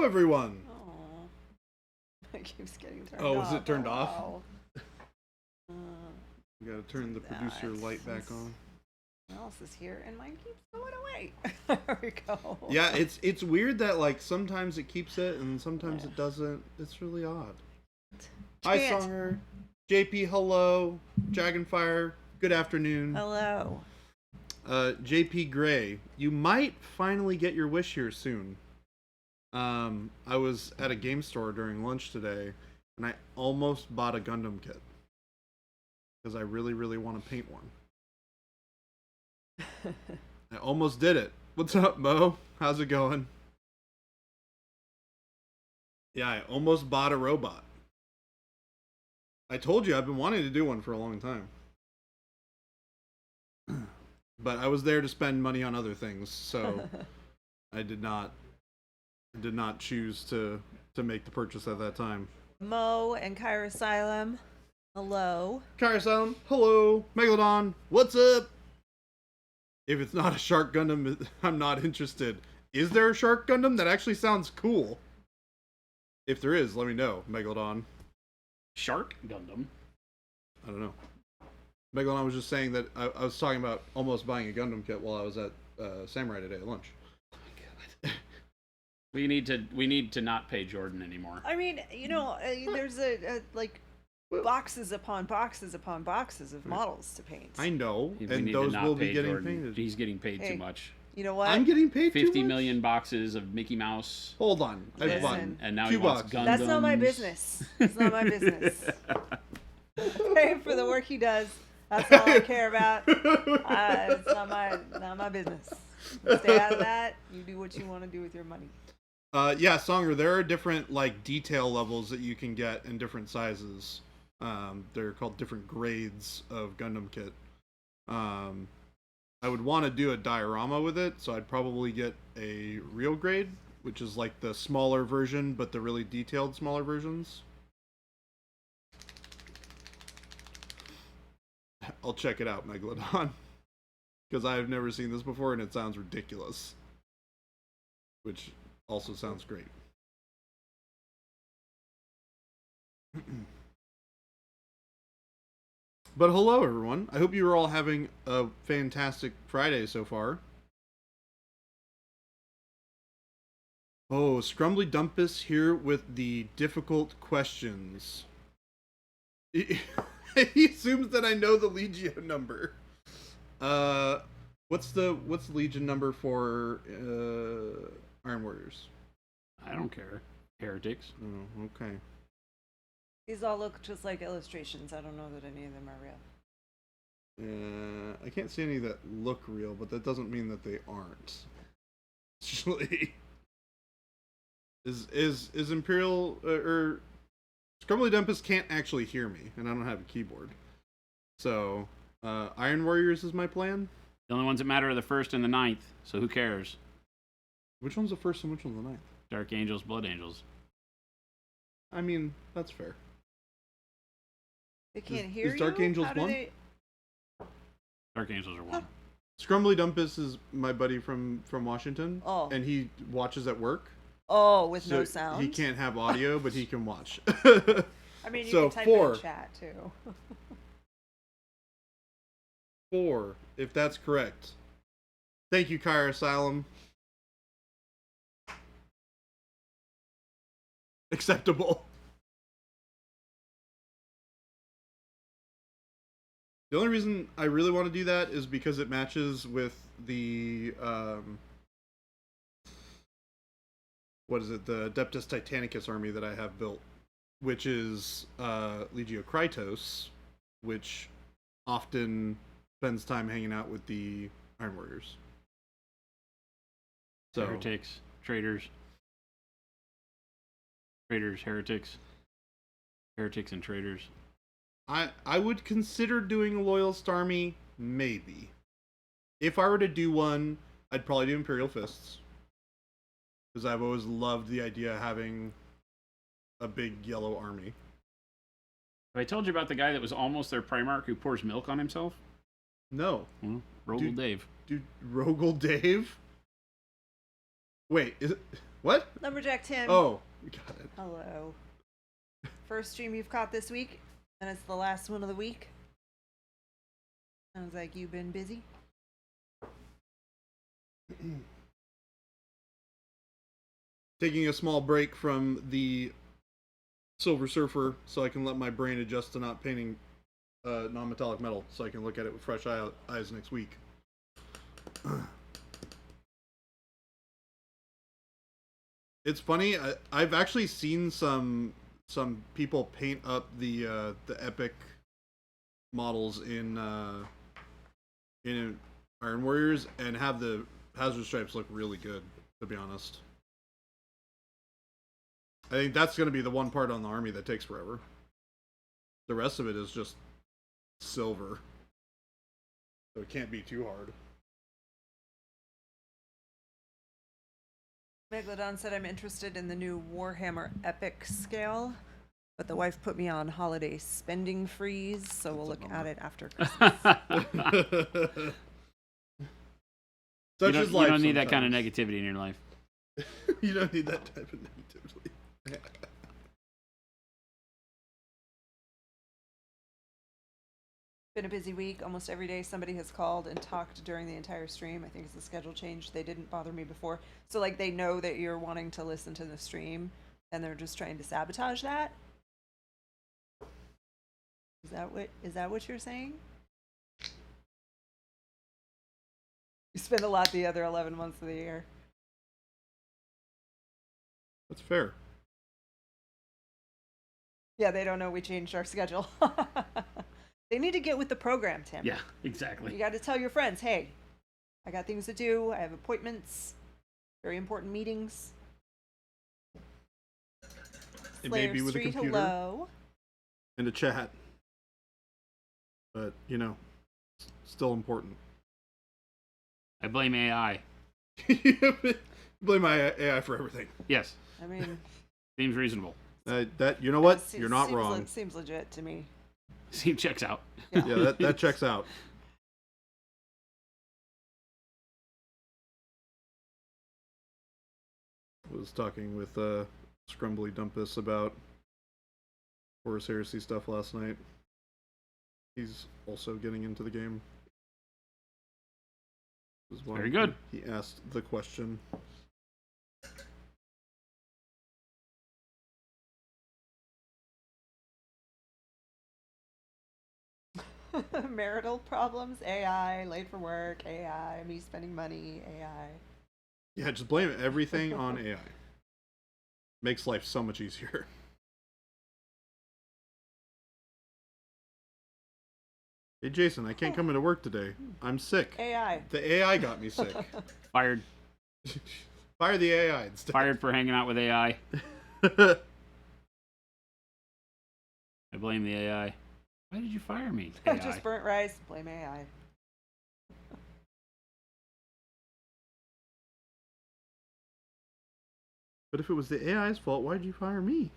hello everyone. Oh, it keeps getting turned Oh, off. was it turned off? Wow. We gotta turn the producer light back on. Someone else is here, and mine keeps going away. There we go. Yeah, it's weird that like sometimes it keeps it and sometimes it doesn't. It's really odd. Hi, Songer. JP, hello. Dragonfire, good afternoon. Hello. JP Gray, you might finally get your wish here soon. I was at a game store during lunch today, and I almost bought a Gundam kit. Because I really, really want to paint one. I almost did it. What's up, Mo? How's it going? Yeah, I almost bought a robot. I told you I've been wanting to do one for a long time. But I was there to spend money on other things, so I did not choose to make the purchase at that time. Mo and Kyra Asylum, hello. Kyra Asylum, hello. Megalodon, what's up? If it's not a Shark Gundam, I'm not interested. Is there a Shark Gundam? That actually sounds cool. If there is, let me know, Megalodon. Shark Gundam? I don't know. Megalodon was just saying that I was talking about almost buying a Gundam kit while I was at Samurai today at lunch. Oh my god. We need to not pay Jordan anymore. I mean, you know, there's like boxes upon boxes upon boxes of models to paint. I know, and those will be getting painted. He's getting paid too much. You know what? I'm getting paid 50 million boxes of Mickey Mouse. Hold on. I've bought. And now he wants Gundams. That's not my business. It's not my business. Pay for the work he does. That's all I care about. It's not my business. Stay out of that. You do what you want to do with your money. Yeah, Songer, there are different like detail levels that you can get in different sizes. They're called different grades of Gundam kit. I would want to do a diorama with it, so I'd probably get a real grade, which is like the smaller version, but the really detailed smaller versions. I'll check it out, Megalodon. Because I've never seen this before, and it sounds ridiculous. Which also sounds great. But hello, everyone. I hope you are all having a fantastic Friday so far. Oh, Scrumbly Dumpus here with the difficult questions. He assumes that I know the Legio number. What's the Legion number for Iron Warriors? I don't care. Heretics. Oh, okay. These all look just like illustrations. I don't know that any of them are real. I can't see any that look real, but that doesn't mean that they aren't. Actually, is Imperial or Scrumbly Dumpus can't actually hear me, and I don't have a keyboard. So, Iron Warriors is my plan. The only ones that matter are the 1st and the 9th, so who cares? Which one's the 1st and which one's the 9th? Dark Angels, Blood Angels. I mean, that's fair. They can't hear you? Is Dark Angels one? Dark Angels are one. Scrumbly Dumpus is my buddy from Washington. Oh. And he watches at work. Oh, with no sound? He can't have audio, but he can watch. I mean, you can type in chat, too. 4, if that's correct. Thank you, Kyra Asylum. Acceptable. The only reason I really want to do that is because it matches with the what is it? The Adeptus Titanicus army that I have built, which is Legio Krytos, which often spends time hanging out with the Iron Warriors. So, heretics, traitors, heretics, and traitors. I would consider doing a Loyalist army, maybe. If I were to do one, I'd probably do Imperial Fists. Because I've always loved the idea of having a big yellow army. Have I told you about the guy that was almost their Primarch who pours milk on himself? No. Rogel Dave. Dude, Rogel Dave? Wait, is it... What? Lumberjack Tim. Oh, we got it. Hello. First stream you've caught this week, and it's the last one of the week. Sounds like you've been busy. Taking a small break from the Silver Surfer so I can let my brain adjust to not painting non-metallic metal, so I can look at it with fresh eyes next week. It's funny. I've actually seen some people paint up the epic models in Iron Warriors and have the hazard stripes look really good. To be honest, I think that's going to be the one part on the army that takes forever. The rest of it is just silver, so it can't be too hard. Megalodon said I'm interested in the new Warhammer Epic scale, but the wife put me on holiday spending freeze, so we'll look at it after Christmas. You don't need that kind of negativity in your life. You don't need that type of negativity. Been a busy week. Almost every day somebody has called and talked during the entire stream. I think it's the schedule change. They didn't bother me before. So like they know that you're wanting to listen to the stream and they're just trying to sabotage that? Is that what you're saying? You spend a lot the other 11 months of the year. That's fair. Yeah, they don't know we changed our schedule. They need to get with the program, Tim. Yeah, exactly. You got to tell your friends, hey, I got things to do. I have appointments, very important meetings. It may be with Street, a computer hello. and a chat, but still important. I blame AI. Blame my AI for everything. Yes. I mean, Seems reasonable. That you know what? You're not wrong. Seems legit to me. Checks out. Yeah, that checks out. I was talking with Scrumbly Dumpus about Horus Heresy stuff last night. He's also getting into the game. Very good. He asked the question. Marital problems, AI, late for work, AI, me spending money, AI. Yeah, just blame everything on AI. Makes life so much easier. Hey Jason, I can't come into work today. I'm sick. AI. The AI got me sick. Fired. Fire the AI instead. Fired for hanging out with AI. I blame the AI. Why did you fire me? AI. Just burnt rice, blame AI. But if it was the AI's fault, why'd you fire me?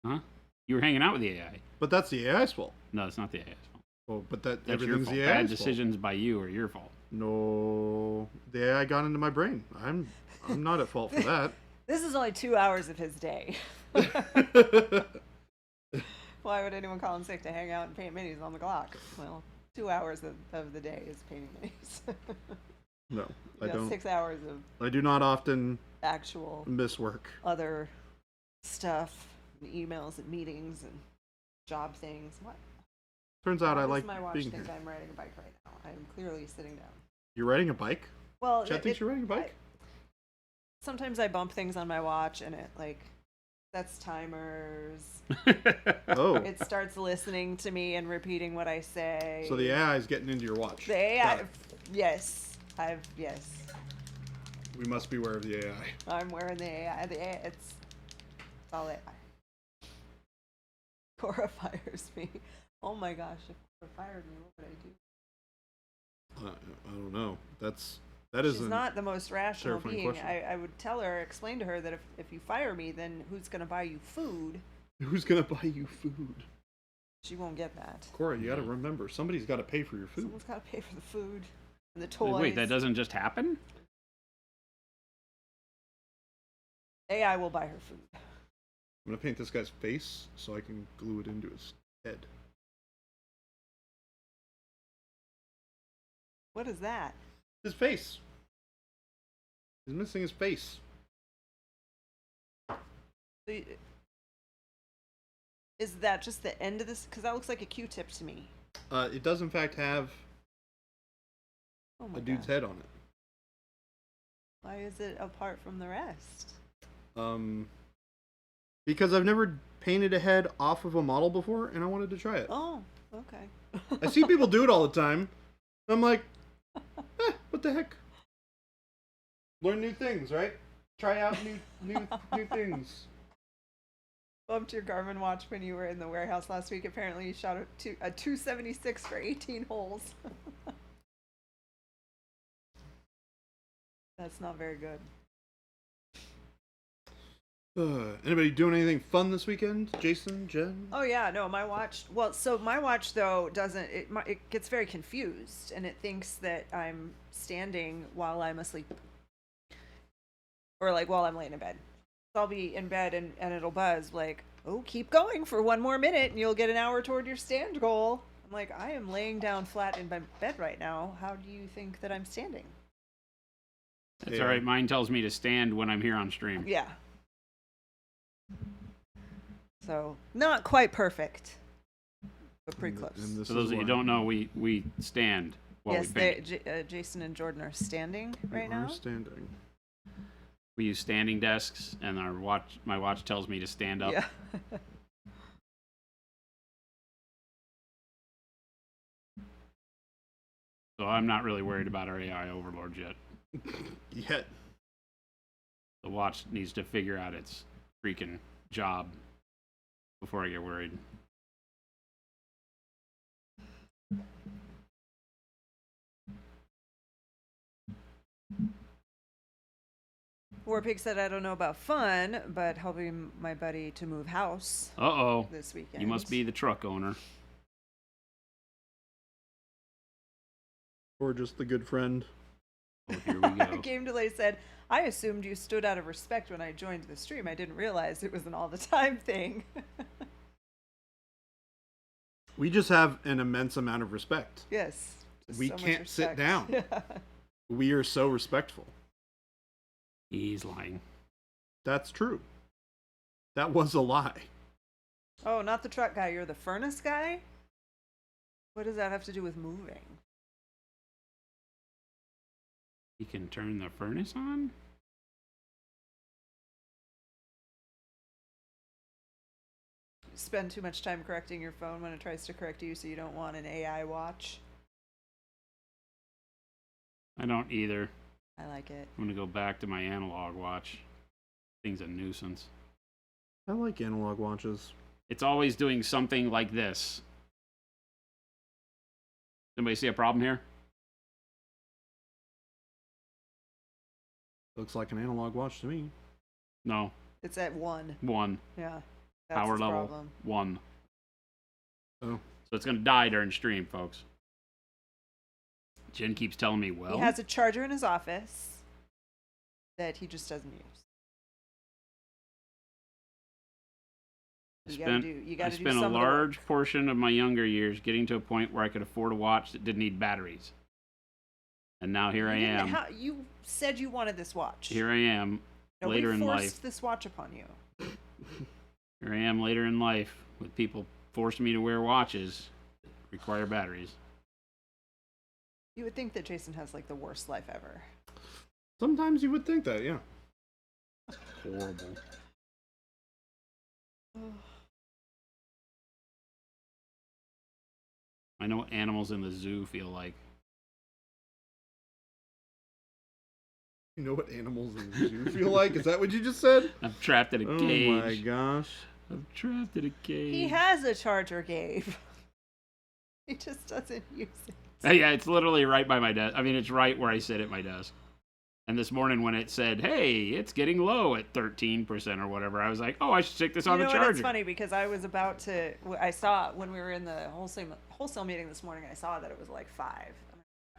Huh? You were hanging out with the AI. But that's the AI's fault. No, it's not the AI's fault. Oh, but That's your everything's fault. the AI's Bad fault. decisions by you are your fault. No, the AI got into my brain. I'm not at fault for that. This is only 2 hours of his day. Why would anyone call in sick to hang out and paint minis on the clock? Well, 2 hours of the day is painting minis. No, You I got don't. 6 hours of I do not often actual miss work. other stuff, and emails and meetings and job things. What? Turns out I Why like does my watch being think here. I'm riding a bike right now? I'm clearly sitting down. You're riding a bike? Well, Chad thinks you're riding a bike? Sometimes I bump things on my watch and it sets timers. Oh, It starts listening to me and repeating what I say. so the AI is getting into your watch. The Got AI, it. yes, We must beware of the AI. I'm wearing the AI. The AI, it's all AI. Cora fires me. Oh my gosh, if Cora fired me, what would I do? I don't know. That She's isn't. not the most rational terrifying being. question. I would tell her, explain to her that if you fire me, then who's going to buy you food? Who's gonna buy you food? She won't get that. Cora, you gotta remember, somebody's gotta pay for your food. Someone's got to pay for the food and the toys. Wait, that doesn't just happen? AI will buy her food. I'm gonna paint this guy's face so I can glue it into his head. What is that? His face. He's missing his face. Is that just the end of this? Because that looks like a Q-tip to me. It does in fact have a dude's head on it. Why is it apart from the rest? Because I've never painted a head off of a model before, and I wanted to try it. Oh, okay. I see people do it all the time. I'm like, what the heck? Learn new things, right? Try out new things. Bumped your Garmin watch when you were in the warehouse last week. Apparently, you shot a 276 for 18 holes. That's not very good. Anybody doing anything fun this weekend? Jason, Jen? Oh yeah, no, my watch. Well, so my watch though doesn't. It gets very confused, and it thinks that I'm standing while I'm asleep, or like while I'm laying in bed. So I'll be in bed and it'll buzz like, "Oh, keep going for one more minute, and you'll get an hour toward your stand goal." I'm like, I am laying down flat in my bed right now. How do you think that I'm standing? That's all right. Mine tells me to stand when I'm here on stream. Yeah. So not quite perfect, but pretty close. And For those of you who don't know, we stand while Yes, we paint. Jason and Jordan are standing right now. Standing. We use standing desks, and my watch tells me to stand up. Yeah. So I'm not really worried about our AI overlord yet. Yet. The watch needs to figure out its freaking job before I get worried. Warpig said, I don't know about fun, but helping my buddy to move house Uh-oh. this weekend. You must be the truck owner. Or just the good friend. Oh, here we go. Game Delay said, I assumed you stood out of respect when I joined the stream. I didn't realize it was an all-the-time thing. We just have an immense amount of respect. Yes. just We so much can't sit respect. down. Yeah. We are so respectful. He's lying. That's true. That was a lie. Oh, not the truck guy. You're the furnace guy? What does that have to do with moving? He can turn the furnace on? Spend too much time correcting your phone when it tries to correct you, so you don't want an AI watch. I don't either. I like it. I'm gonna go back to my analog watch. Thing's a nuisance. I like analog watches. It's always doing something like this. Anybody see a problem here? Looks like an analog watch to me. No. It's at 1. 1. Yeah. That's Power its level. problem. 1. Oh. So it's gonna die during stream, folks. Jen keeps telling me, well, He has a charger in his office that he just doesn't use. I You spent gotta do a some of the large work. portion of my younger years getting to a point where I could afford a watch that didn't need batteries. And now here I You didn't- am. You said you wanted this watch. Here I am Nobody later in forced life. this watch upon you. Here I am later in life with people forcing me to wear watches that require batteries. You would think that Jason has like the worst life ever. Sometimes you would think that, yeah. Horrible. I know what animals in the zoo feel like. You know what animals in the zoo feel like? Is that what you just said? I'm trapped in a Oh cage. my gosh. I'm trapped in a cage. He has a charger, Gabe. He just doesn't use it. Yeah, it's literally right by my desk. I mean, it's right where I sit at my desk. And this morning when it said, hey, it's getting low at 13% or whatever, I was like, oh, I should stick this on the What? charger. It's funny because I was about to. I saw when we were in the wholesale meeting this morning. I saw that it was like 5.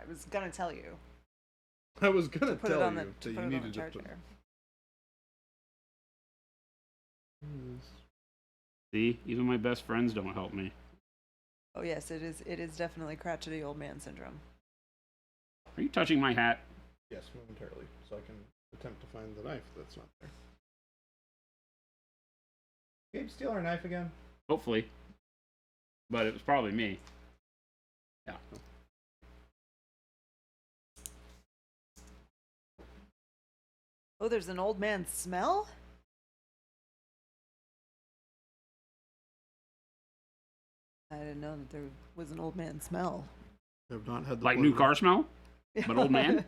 I was gonna tell you I was gonna to put tell it on you the that to you put it on the needed to charger. put. See, even my best friends don't help me. Oh yes, it is. It is definitely crotchety old man syndrome. Are you touching my hat? Yes, momentarily, so I can attempt to find the knife that's not there. Gabe, steal our knife again? Hopefully. But it was probably me. Yeah. Oh, there's an old man smell? I didn't know that there was an old man smell. I have not had the Like new pleasure. car smell? But old man?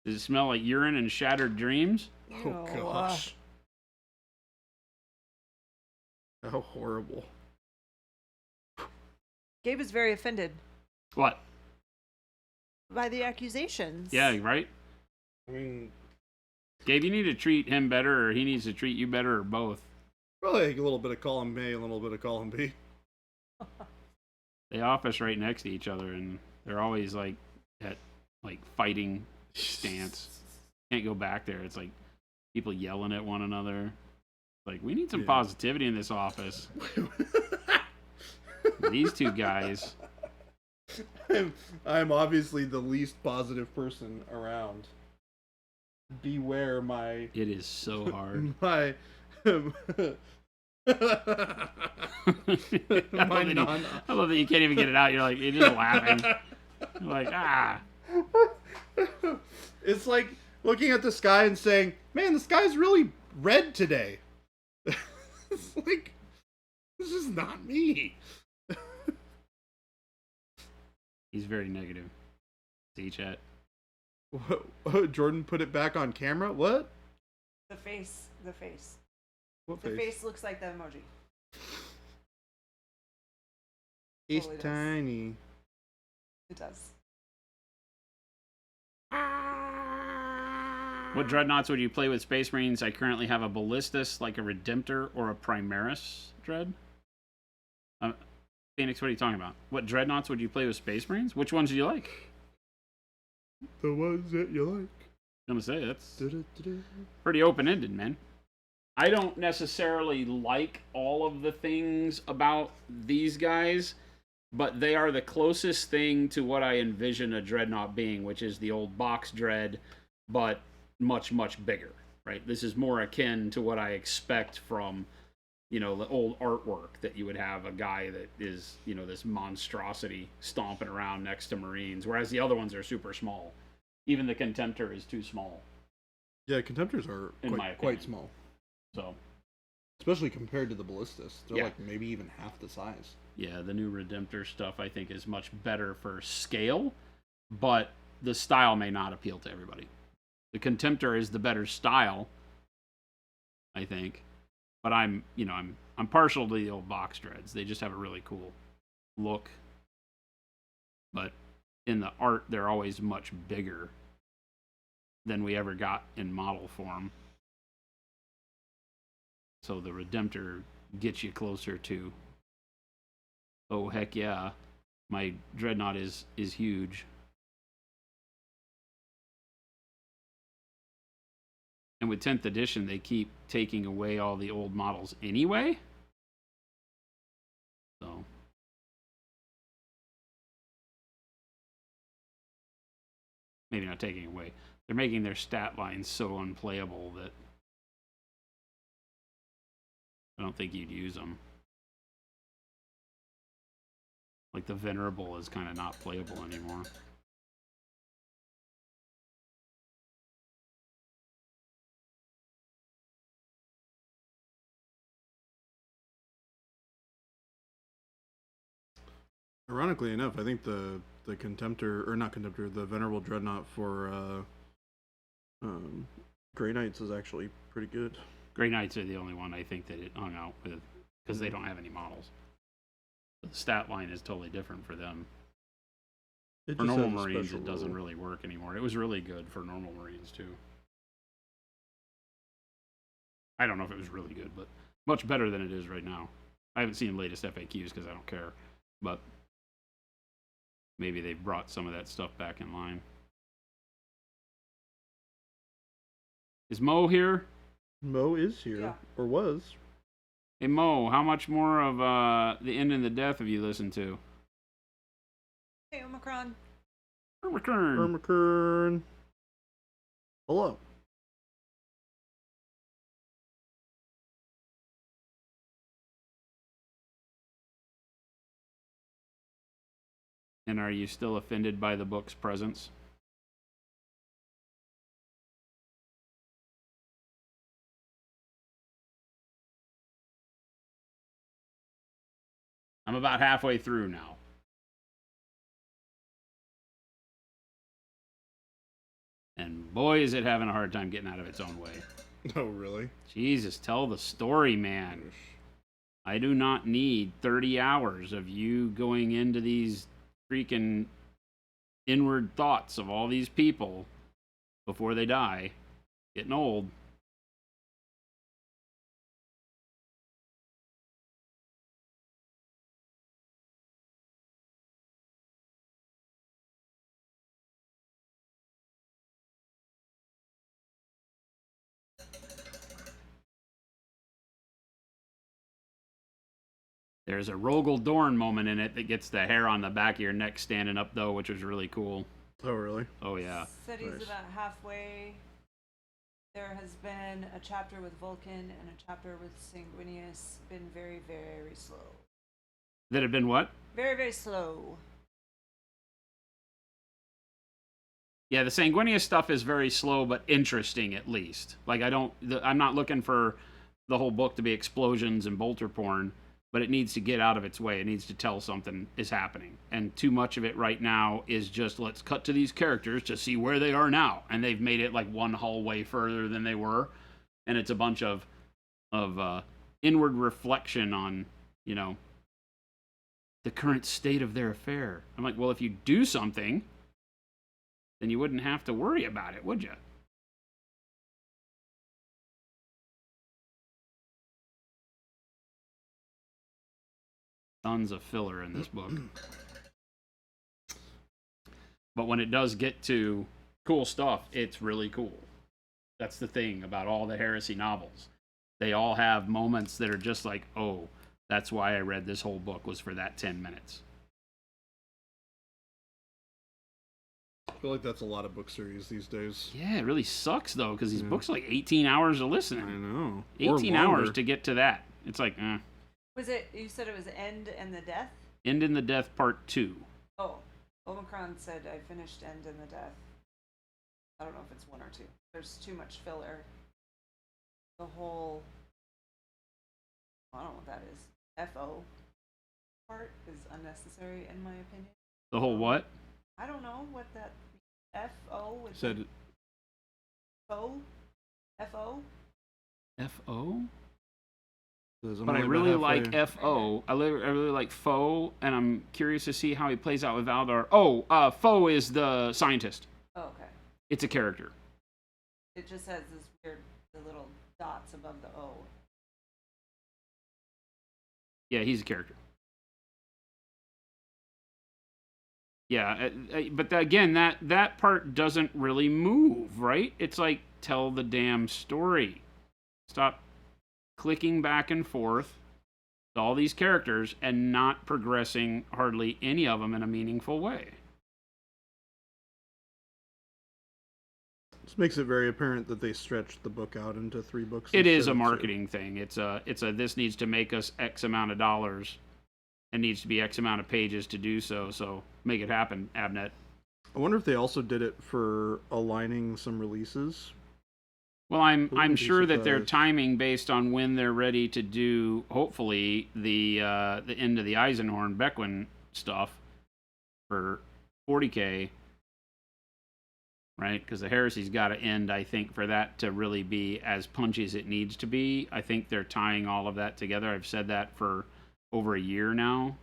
Does it smell like urine and shattered dreams? Oh gosh. How horrible. Gabe is very offended What? by the accusations. Yeah, right? I mean, Gabe, you need to treat him better, or he needs to treat you better, or both. probably a little bit of column A, a little bit of column B. They office right next to each other, and they're always like at like fighting stance. Can't go back there. It's like people yelling at one another. Like, we need some Yeah. positivity in this office. These two guys. I'm obviously the least positive person around. Beware my It is so hard. my I my non. love that you can't even get it out. You're just laughing. You're like, ah. It's like looking at the sky and saying, "Man, the sky's really red today." It's like, this is not me. He's very negative. See, chat. What, Jordan put it back on camera? What? The face. The face. What The face? face looks like the emoji. It's Totally does. tiny. It does. What dreadnoughts would you play with Space Marines? I currently have a Ballistus, like a Redemptor, or a Primaris dread. Phoenix, what are you talking about? What dreadnoughts would you play with Space Marines? Which ones do you like? The ones that you like. I'm gonna say that's Du-du-du-du. pretty open-ended, man. I don't necessarily like all of the things about these guys, but they are the closest thing to what I envision a dreadnought being, which is the old box dread, but much, much bigger, right? This is more akin to what I expect from, the old artwork that you would have a guy that is, this monstrosity stomping around next to Marines, whereas the other ones are super small. Even the Contemptor is too small. Yeah, Contemptors are In my quite opinion. small. So, Especially compared to the Ballistas. They're Yeah. like maybe even half the size. yeah, the new Redemptor stuff I think is much better for scale, but the style may not appeal to everybody. The Contemptor is the better style, I think. But I'm partial to the old box dreads. They just have a really cool look. But in the art, they're always much bigger than we ever got in model form. So the Redemptor gets you closer to, oh heck yeah, my dreadnought is huge. And with 10th edition, they keep taking away all the old models anyway. So, maybe not taking away. They're making their stat lines so unplayable that I don't think you'd use them. Like the Venerable is kind of not playable anymore. Ironically enough, I think the Contemptor, or not Contemptor, the Venerable Dreadnought for Grey Knights is actually pretty good. Grey Knights are the only one I think that it hung out with because they don't have any models. The stat line is totally different for them. It For just normal has a Marines, special it doesn't rule. really work anymore. It was really good for normal Marines, too. I don't know if it was really good, but much better than it is right now. I haven't seen latest FAQs because I don't care, but maybe they've brought some of that stuff back in line. Is Mo here? Mo is here, Yeah. or was. Hey Mo, how much more of The End and the Death have you listened to? Hey, Omicron. Return. Ermacern. Hello. And are you still offended by the book's presence? I'm about halfway through now. And boy, is it having a hard time getting out of its own way. Oh, really? Jesus, tell the story, man. I do not need 30 hours of you going into these freaking inward thoughts of all these people before they die. Getting old. There's a Rogel Dorn moment in it that gets the hair on the back of your neck standing up, though, which was really cool. Oh, really? Oh, yeah. Said he's Nice. about halfway. There has been a chapter with Vulcan and a chapter with Sanguinius. Been very, very slow. That had been what? Very, very slow. Yeah, the Sanguinius stuff is very slow, but interesting at least. Like, I'm not looking for the whole book to be explosions and bolter porn, but it needs to get out of its way. It needs to tell something is happening. And too much of it right now is just, let's cut to these characters to see where they are now. And they've made it like one hallway further than they were. And it's a bunch of inward reflection on, you know, the current state of their affair. I'm like, well, if you do something, then you wouldn't have to worry about it, would you? Tons of filler in this book. But when it does get to cool stuff, it's really cool. That's the thing about all the Heresy novels. They all have moments that are just like, oh, that's why I read this whole book, was for that 10 minutes. I feel like that's a lot of book series these days. Yeah, it really sucks, though, because these Yeah. books are like 18 hours of listening. I know. 18 Or hours longer. to get to that. It's like, Was it? You said it was End and the Death? End in the Death Part 2. Oh, Omicron said I finished End and the Death. I don't know if it's 1 or 2. There's too much filler. The whole, I don't know what that is. FO part is unnecessary in my opinion. The whole what? I don't know what that FO would Said FO? FO? F-O? says, I'm But I only about really like halfway. F-O. I really like Foe, and I'm curious to see how he plays out with Valdar. Oh, Foe is the scientist. Oh, okay. It's a character. It just has this weird, the little dots above the O. Yeah, he's a character. Yeah, but again, that part doesn't really move, right? It's like, tell the damn story. Stop clicking back and forth to all these characters and not progressing hardly any of them in a meaningful way. This makes it very apparent that they stretched the book out into 3 books. It is instead a of 2. marketing thing. It's a this needs to make us X amount of dollars. It needs to be X amount of pages to do so. So make it happen, Abnet. I wonder if they also did it for aligning some releases. Well, I'm Wouldn't be sure that they're surprised. timing based on when they're ready to do, hopefully, the end of the Eisenhorn Beckwin stuff for 40K, right? Because the Heresy's got to end, I think, for that to really be as punchy as it needs to be. I think they're tying all of that together. I've said that for over a year now,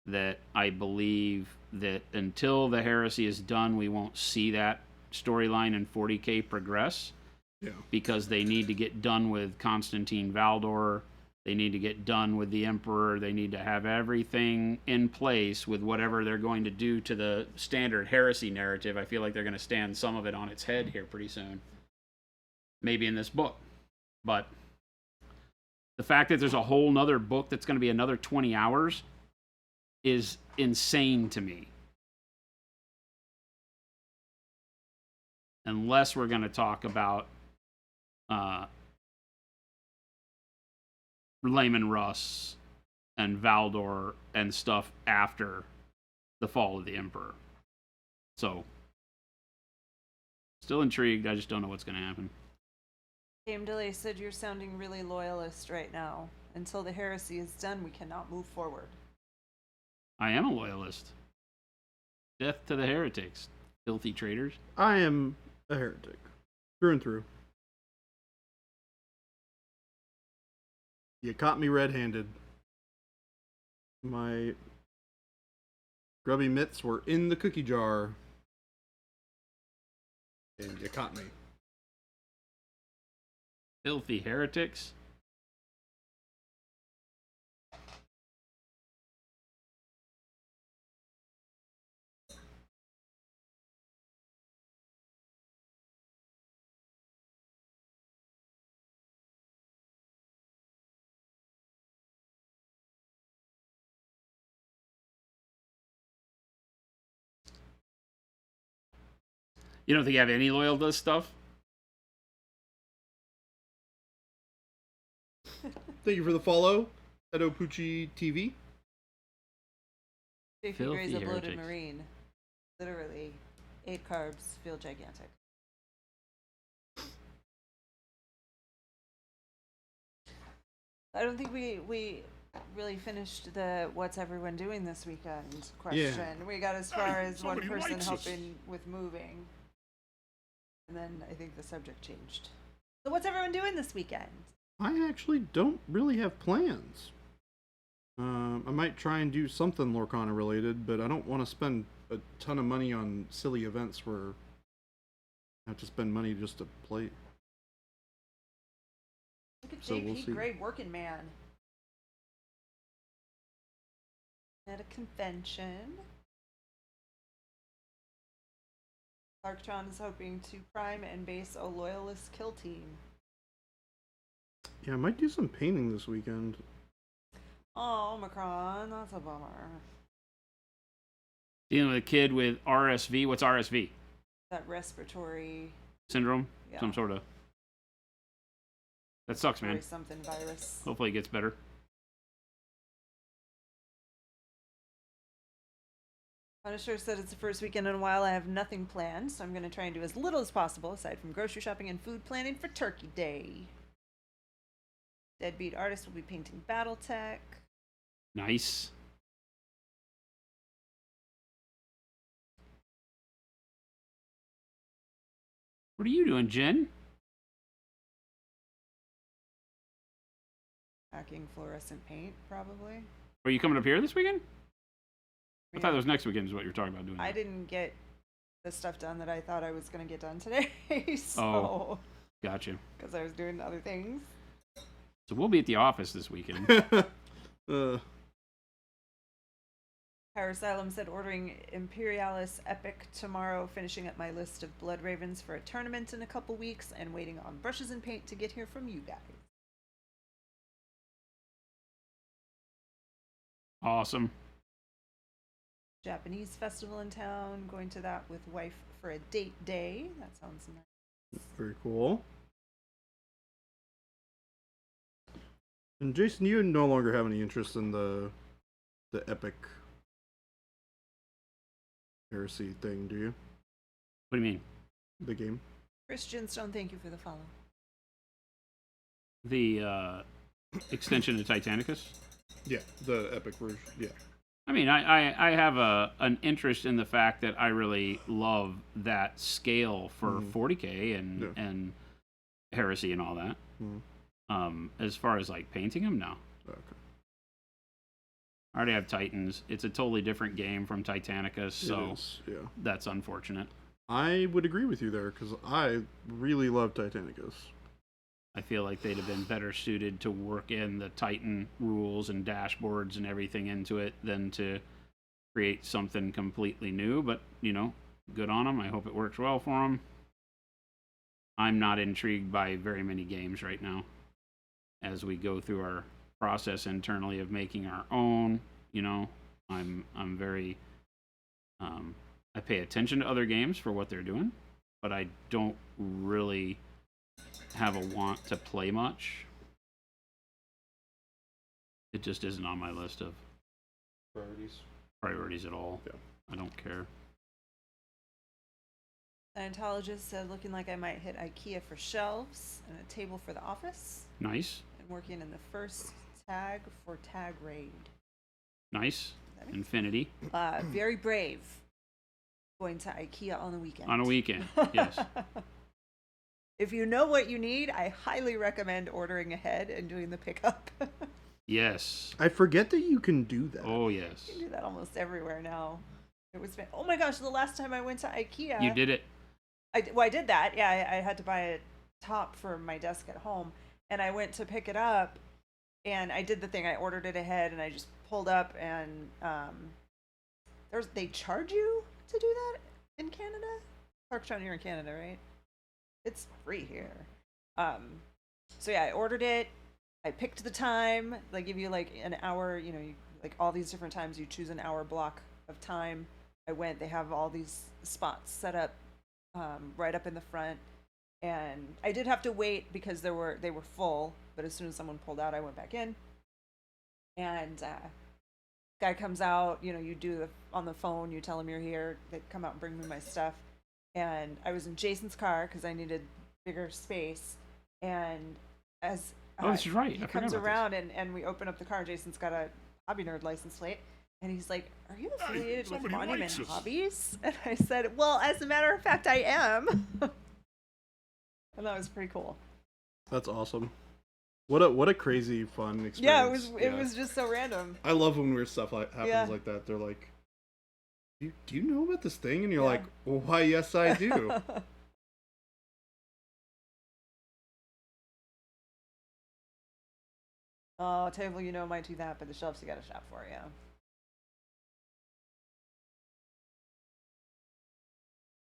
that I believe that until the Heresy is done, we won't see that storyline in 40K progress. Yeah. Because they need to get done with Constantine Valdor. They need to get done with the Emperor. They need to have everything in place with whatever they're going to do to the standard Heresy narrative. I feel like they're going to stand some of it on its head here pretty soon. maybe in this book. But the fact that there's a whole nother book that's going to be another 20 hours is insane to me. Unless we're going to talk about Layman Russ and Valdor and stuff after the fall of the Emperor. So, still intrigued. I just don't know what's going to happen. Game Delay said you're sounding really loyalist right now. Until the heresy is done, we cannot move forward. I am a loyalist. Death to the heretics, filthy traitors. I am a heretic, through and through. You caught me red-handed. My grubby mitts were in the cookie jar, and you caught me. Filthy heretics. You don't think you have any loyal to this stuff? Thank you for the follow, Edo Pucci TV. JP Filthy Gray's a bloated heretics. marine. Literally, 8 carbs, feel gigantic. I don't think we really finished the what's everyone doing this weekend question. Yeah. We got as far as one somebody person likes us. helping with moving. And then I think the subject changed. So what's everyone doing this weekend? I actually don't really have plans. I might try and do something Lorcana related, but I don't want to spend a ton of money on silly events where I have to spend money just to play. Look at So JP we'll see. Gray working man. At a convention. Arctron is hoping to prime and base a loyalist kill team. Yeah, I might do some painting this weekend. Oh, Omicron, that's a bummer. Dealing with a kid with RSV. What's RSV? That respiratory Syndrome? Yeah. Some sort of. That sucks, or man. something virus. Hopefully it gets better. Punisher said it's the first weekend in a while I have nothing planned, so I'm going to try and do as little as possible aside from grocery shopping and food planning for Turkey Day. Deadbeat Artist will be painting Battletech. Nice. What are you doing, Jen? Hacking fluorescent paint, probably. Are you coming up here this weekend? I thought it was next weekend is what you were talking about doing. I didn't get the stuff done that I thought I was going to get done today, so... Oh. Gotcha. Because I was doing other things. So we'll be at the office this weekend. uh, Power Asylum said ordering Imperialis Epic tomorrow, finishing up my list of Blood Ravens for a tournament in a couple weeks, and waiting on brushes and paint to get here from you guys. Awesome. Japanese festival in town, going to that with wife for a date day. That sounds nice. very cool. And Jason, you no longer have any interest in the epic heresy thing, do you? What do you mean? The game? Christian Stone, thank you for the follow. The extension to Titanicus? Yeah, the epic version. Yeah. I mean, I have an interest in the fact that I really love that scale for 40K and heresy and all that. As far as like painting them, no. Okay. I already have Titans. It's a totally different game from Titanicus, so It is, yeah. that's unfortunate. I would agree with you there because I really love Titanicus. I feel like they'd have been better suited to work in the Titan rules and dashboards and everything into it than to create something completely new. But, you know, good on them. I hope it works well for them. I'm not intrigued by very many games right now. As we go through our process internally of making our own, I'm very I pay attention to other games for what they're doing, but I don't really have a want to play much. It just isn't on my list of priorities at all. Yeah. I don't care. Scientologist said, looking like I might hit IKEA for shelves and a table for the office. Nice. And working in the first tag for Tag Raid. Nice. Infinity. Very brave. Going to IKEA on the weekend. On a weekend, yes. If you know what you need, I highly recommend ordering ahead and doing the pickup. Yes. I forget that you can do that. Oh, yes. You can do that almost everywhere now. Oh my gosh, the last time I went to IKEA. You did it. I did that. Yeah, I had to buy a top for my desk at home. And I went to pick it up. And I did the thing. I ordered it ahead and I just pulled up and they charge you to do that in Canada? Parktown, you're in Canada, right? It's free here. So yeah, I ordered it. I picked the time. They give you like an hour, like all these different times. You choose an hour block of time. I went. They have all these spots set up right up in the front. And I did have to wait because they were full. But as soon as someone pulled out, I went back in. And guy comes out. You do on the phone. You tell him you're here. They come out and bring me my stuff. And I was in Jason's car because I needed bigger space. And as that's right. he comes around and we open up the car. Jason's got a Hobby Nerd license plate. And he's like, "Are you affiliated with Monument Hobbies?" And I said, "Well, as a matter of fact, I am." And that was pretty cool. That's awesome. What a crazy fun experience. Yeah, it was just so random. I love when weird stuff happens like that. They're like, do you know about this thing? And you're like, well, why, yes, I do. Oh, table, might do that, but the shelves you gotta shop for, yeah.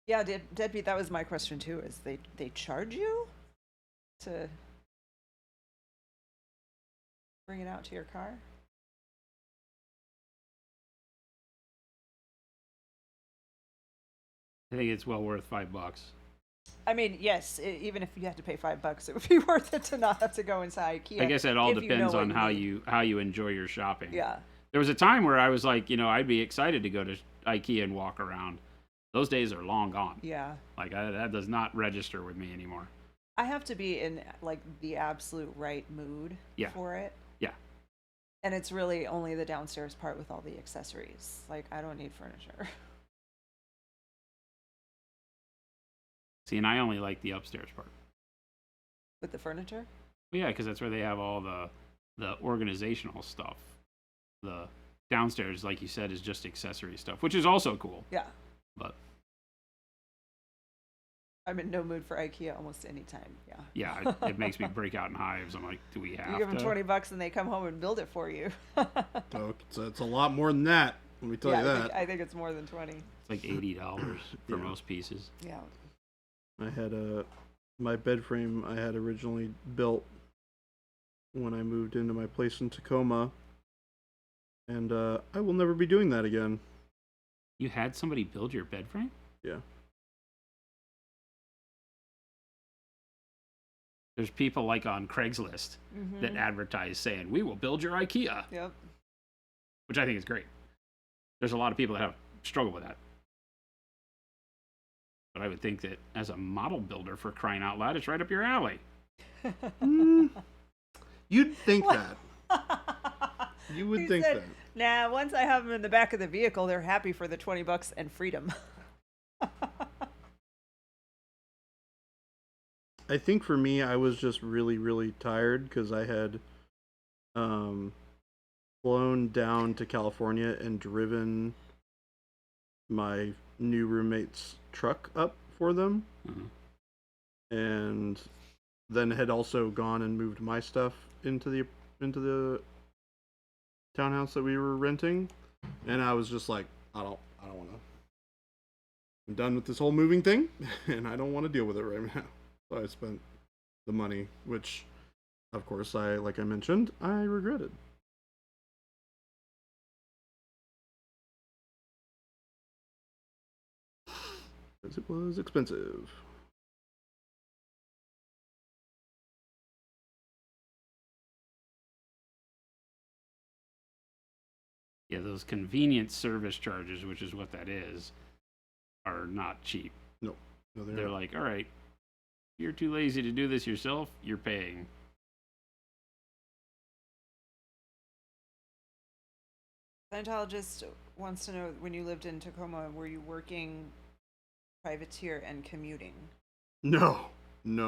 Yeah, Deadbeat, that was my question too, is they charge you to bring it out to your car? I think it's well worth $5. I mean, yes, even if you had to pay $5, it would be worth it to not have to go inside IKEA. I guess it all depends on how you enjoy your shopping. Yeah. There was a time where I was like, I'd be excited to go to IKEA and walk around. Those days are long gone. Yeah. Like that does not register with me anymore. I have to be in like the absolute right mood for it. Yeah. And it's really only the downstairs part with all the accessories. Like I don't need furniture. See, and I only like the upstairs part. With the furniture? Well, yeah, because that's where they have all the organizational stuff. The downstairs, like you said, is just accessory stuff, which is also cool. Yeah. But I'm in no mood for IKEA almost any time. Yeah. Yeah, it makes me break out in hives. I'm like, do we have to? You give them $20 and they come home and build it for you. So it's a lot more than that. Let me tell you that. I think it's more than 20. It's like $80 for most pieces. Yeah. I had my bed frame I had originally built when I moved into my place in Tacoma, and I will never be doing that again. You had somebody build your bed frame? Yeah. There's people like on Craigslist that advertise saying, "We will build your IKEA." Yep. Which I think is great. There's a lot of people that have struggled with that. But I would think that as a model builder, for crying out loud, it's right up your alley. You'd think that. You would think that. Nah, once I have them in the back of the vehicle, they're happy for the $20 and freedom. I think for me, I was just really, really tired because I had flown down to California and driven my new roommate's truck up for them, and then had also gone and moved my stuff into the townhouse that we were renting, and I was just like, I don't want to. I'm done with this whole moving thing, and I don't want to deal with it right now. So I spent the money, which, of course, like I mentioned, I regretted. Because it was expensive. Yeah, those convenience service charges, which is what that is, are not cheap. No, They're like, all right, if you're too lazy to do this yourself, you're paying. Scientologist wants to know, when you lived in Tacoma, were you working privateer and commuting? No. When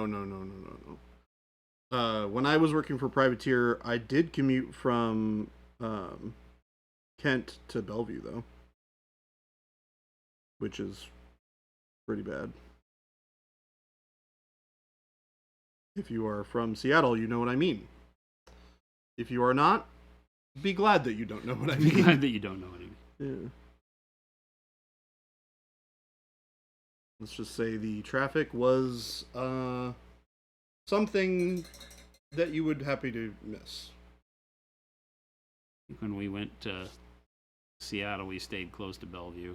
I was working for Privateer, I did commute from Kent to Bellevue, though, which is pretty bad. If you are from Seattle, you know what I mean. If you are not, be glad that you don't know what I mean. Be glad that you don't know what I mean. Yeah. Let's just say the traffic was something that you would happy to miss. When we went to Seattle, we stayed close to Bellevue.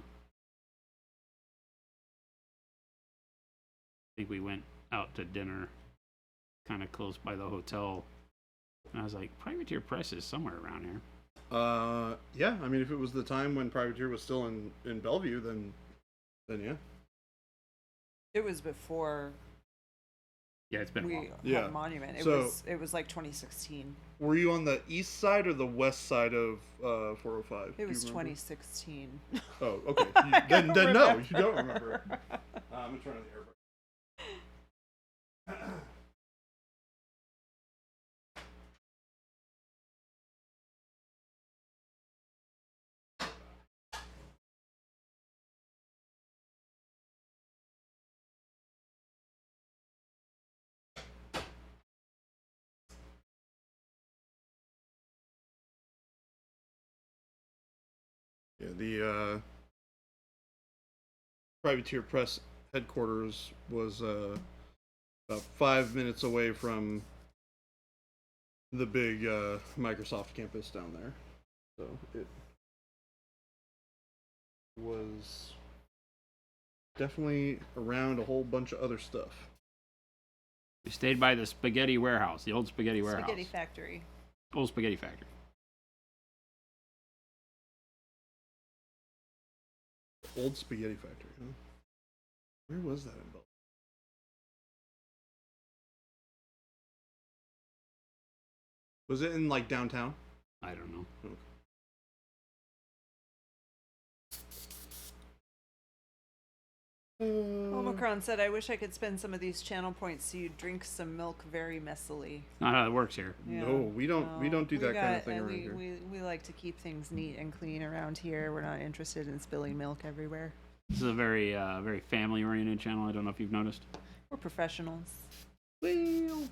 I think we went out to dinner kind of close by the hotel. And I was like, Privateer Press is somewhere around here. Yeah, I mean, if it was the time when Privateer was still in Bellevue, then yeah. It was before Yeah, it's been a we while. had Yeah. Monument. So- It was like 2016. Were you on the east side or the west side of 405? It Do was you remember? 2016. Oh, okay. Then no, you don't remember. I'm gonna turn on the air. Yeah, the Privateer Press headquarters was about 5 minutes away from the big Microsoft campus down there. So it was definitely around a whole bunch of other stuff. We stayed by the spaghetti warehouse, the old spaghetti warehouse. Spaghetti factory. Old spaghetti factory. Old Spaghetti Factory, huh? Where was that in Bellevue? Was it in like downtown? I don't know. Okay. Omicron said, I wish I could spend some of these channel points so you'd drink some milk very messily. Not how it works here. Yeah. No, we don't do that kind of thing around here. We like to keep things neat and clean around here. We're not interested in spilling milk everywhere. This is a very very family oriented channel. I don't know if you've noticed. We're professionals. Well,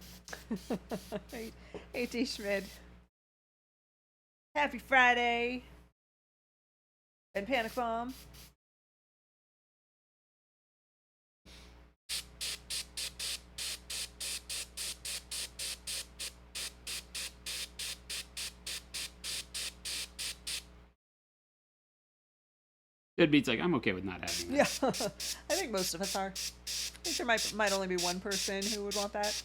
Hey, T. Schmid. Happy Friday. And Panic Bomb. It beats like I'm okay with not having that. Yeah, I think most of us are. I think there might only be one person who would want that.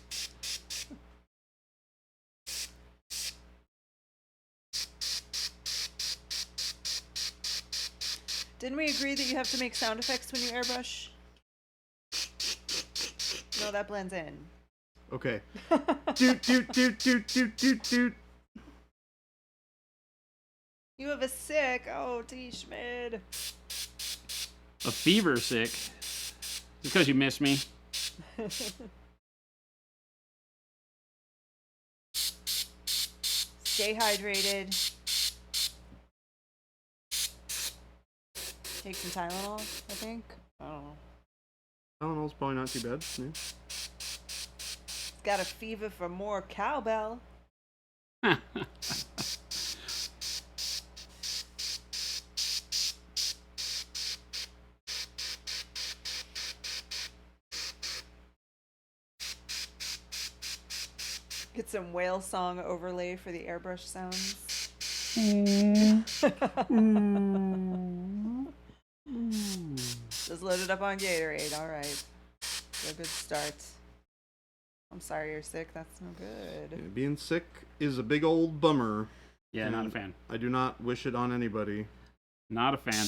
Didn't we agree that you have to make sound effects when you airbrush? No, that blends in. okay. Doot doot doot doot doot doot doot. You have a sick. Oh, T. Schmid. A fever sick. Because you miss me. Stay hydrated. Take some Tylenol, I think. I don't know. Tylenol's probably not too bad. Yeah. Got a fever for more cowbell. some whale song overlay for the airbrush sounds. Just load it up on Gatorade. All right. A good start. I'm sorry you're sick. That's no good. Yeah, being sick is a big old bummer. Yeah, not a fan. I do not wish it on anybody. Not a fan.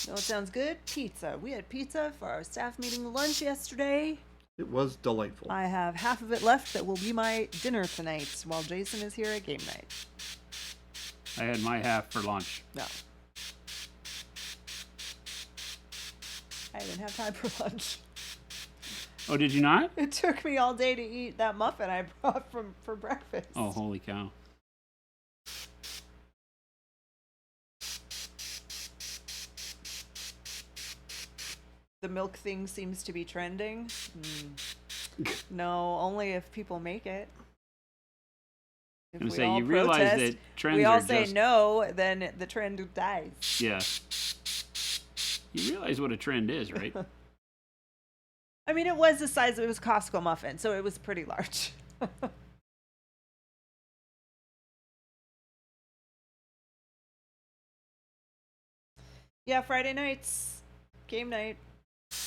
No, it sounds good. Pizza. We had pizza for our staff meeting lunch yesterday. It was delightful. I have half of it left that will be my dinner tonight while Jason is here at game night. I had my half for lunch. No. I didn't have time for lunch. Oh, did you not? It took me all day to eat that muffin I brought for breakfast. Oh, holy cow. The milk thing seems to be trending. No, only if people make it. If I'm we saying all you realize protest, that trends we all are say just... no, then the trend dies. Yeah. You realize what a trend is, right? I mean, it was the size of it was Costco muffin, so it was pretty large. Yeah, Friday nights, game night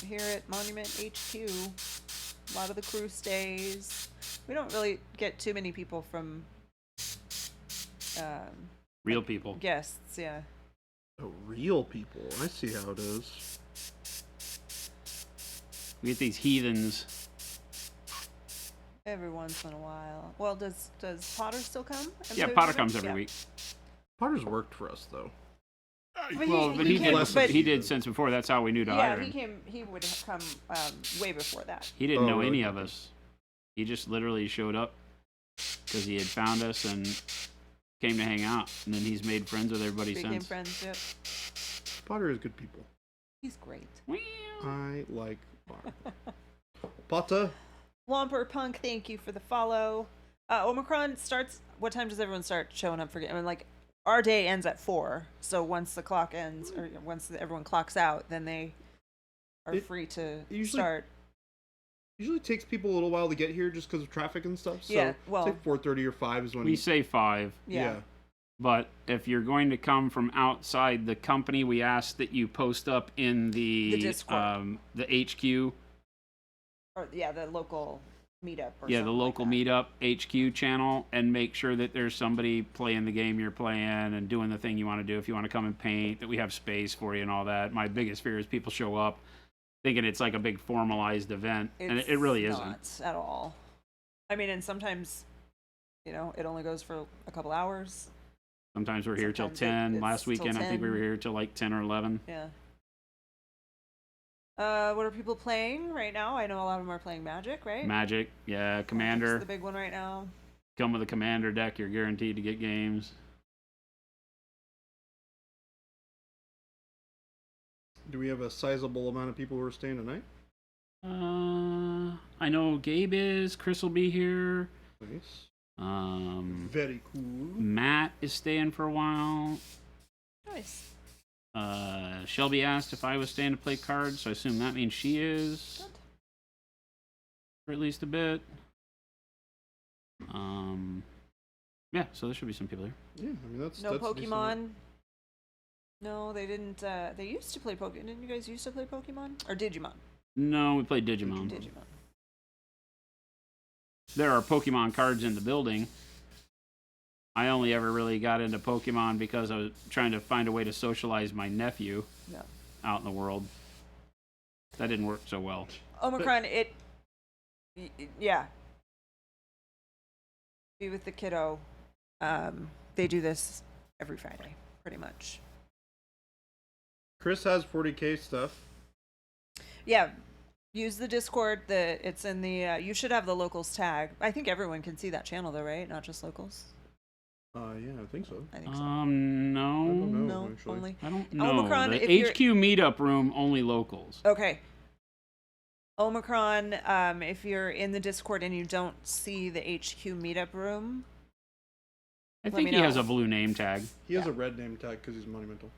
here at Monument HQ. A lot of the crew stays. We don't really get too many people from Real people. guests, yeah. Oh, real people. I see how it is. We get these heathens. Every once in a while. Well, does Potter still come? Yeah, Potter comes every week. Potter's worked for us, though. Well, but he came- did. but- He did since before. That's how we knew to hire Yeah, him. he would come way before that. He didn't Oh, know really? any of us. He just literally showed up because he had found us and came to hang out. And then he's made friends with everybody Became since. friends, yep. Potter is good people. He's great. I like Potter. Potter. Womper Punk, thank you for the follow. Omicron starts. What time does everyone start showing up for? I mean, like our day ends at 4, so once the clock ends, or once everyone clocks out, then they are free to usually- start. Usually takes people a little while to get here just because of traffic and stuff. So Yeah, well- it's like 4:30 or 5 is when We say 5. Yeah. But if you're going to come from outside the company, we ask that you post up in The Discord. the HQ. Or yeah, the local meetup. Or Yeah, the something local like that. meetup HQ channel, and make sure that there's somebody playing the game you're playing and doing the thing you want to do. If you want to come and paint, that we have space for you and all that. My biggest fear is people show up thinking it's like a big formalized event, and it really isn't. Not at all. I mean, and sometimes, it only goes for a couple hours. Sometimes we're here till Sometimes 10. it's Last till weekend, I think we 10. were here till like 10 or 11. Yeah. What are people playing right now? I know a lot of them are playing Magic, right? Magic, yeah, Magic's Commander. the big one right now. Come with a Commander deck, you're guaranteed to get games. Do we have a sizable amount of people who are staying tonight? I know Gabe is. Chris will be here. Nice. Very Very cool. Matt is staying for a while. Nice. Shelby asked if I was staying to play cards, so I assume that means she is. Good. For at least a bit. Yeah, so there should be some people there. Yeah, I mean that's No that's decent. Pokemon. No, they didn't. They used to play Pokemon. Didn't you guys used to play Pokemon or Digimon? No, we played Digimon. Digimon. There are Pokemon cards in the building. I only ever really got into Pokemon because I was trying to find a way to socialize my nephew Yeah. out in the world. That didn't work so well. Omicron. Yeah. Be with the kiddo. They do this every Friday, pretty much. Chris has 40K stuff. Yeah. Use the Discord. It's in the. You should have the locals tag. I think everyone can see that channel though, right? Not just locals. Yeah, I think so. I think so. No. I don't know. No, actually. only. I don't know. Omicron, The if you're- HQ meetup room, only locals. Okay. Omicron, if you're in the Discord and you don't see the HQ meetup room, I Let think me he has know. a blue name tag. He has Yeah. a red name tag because he's monumental.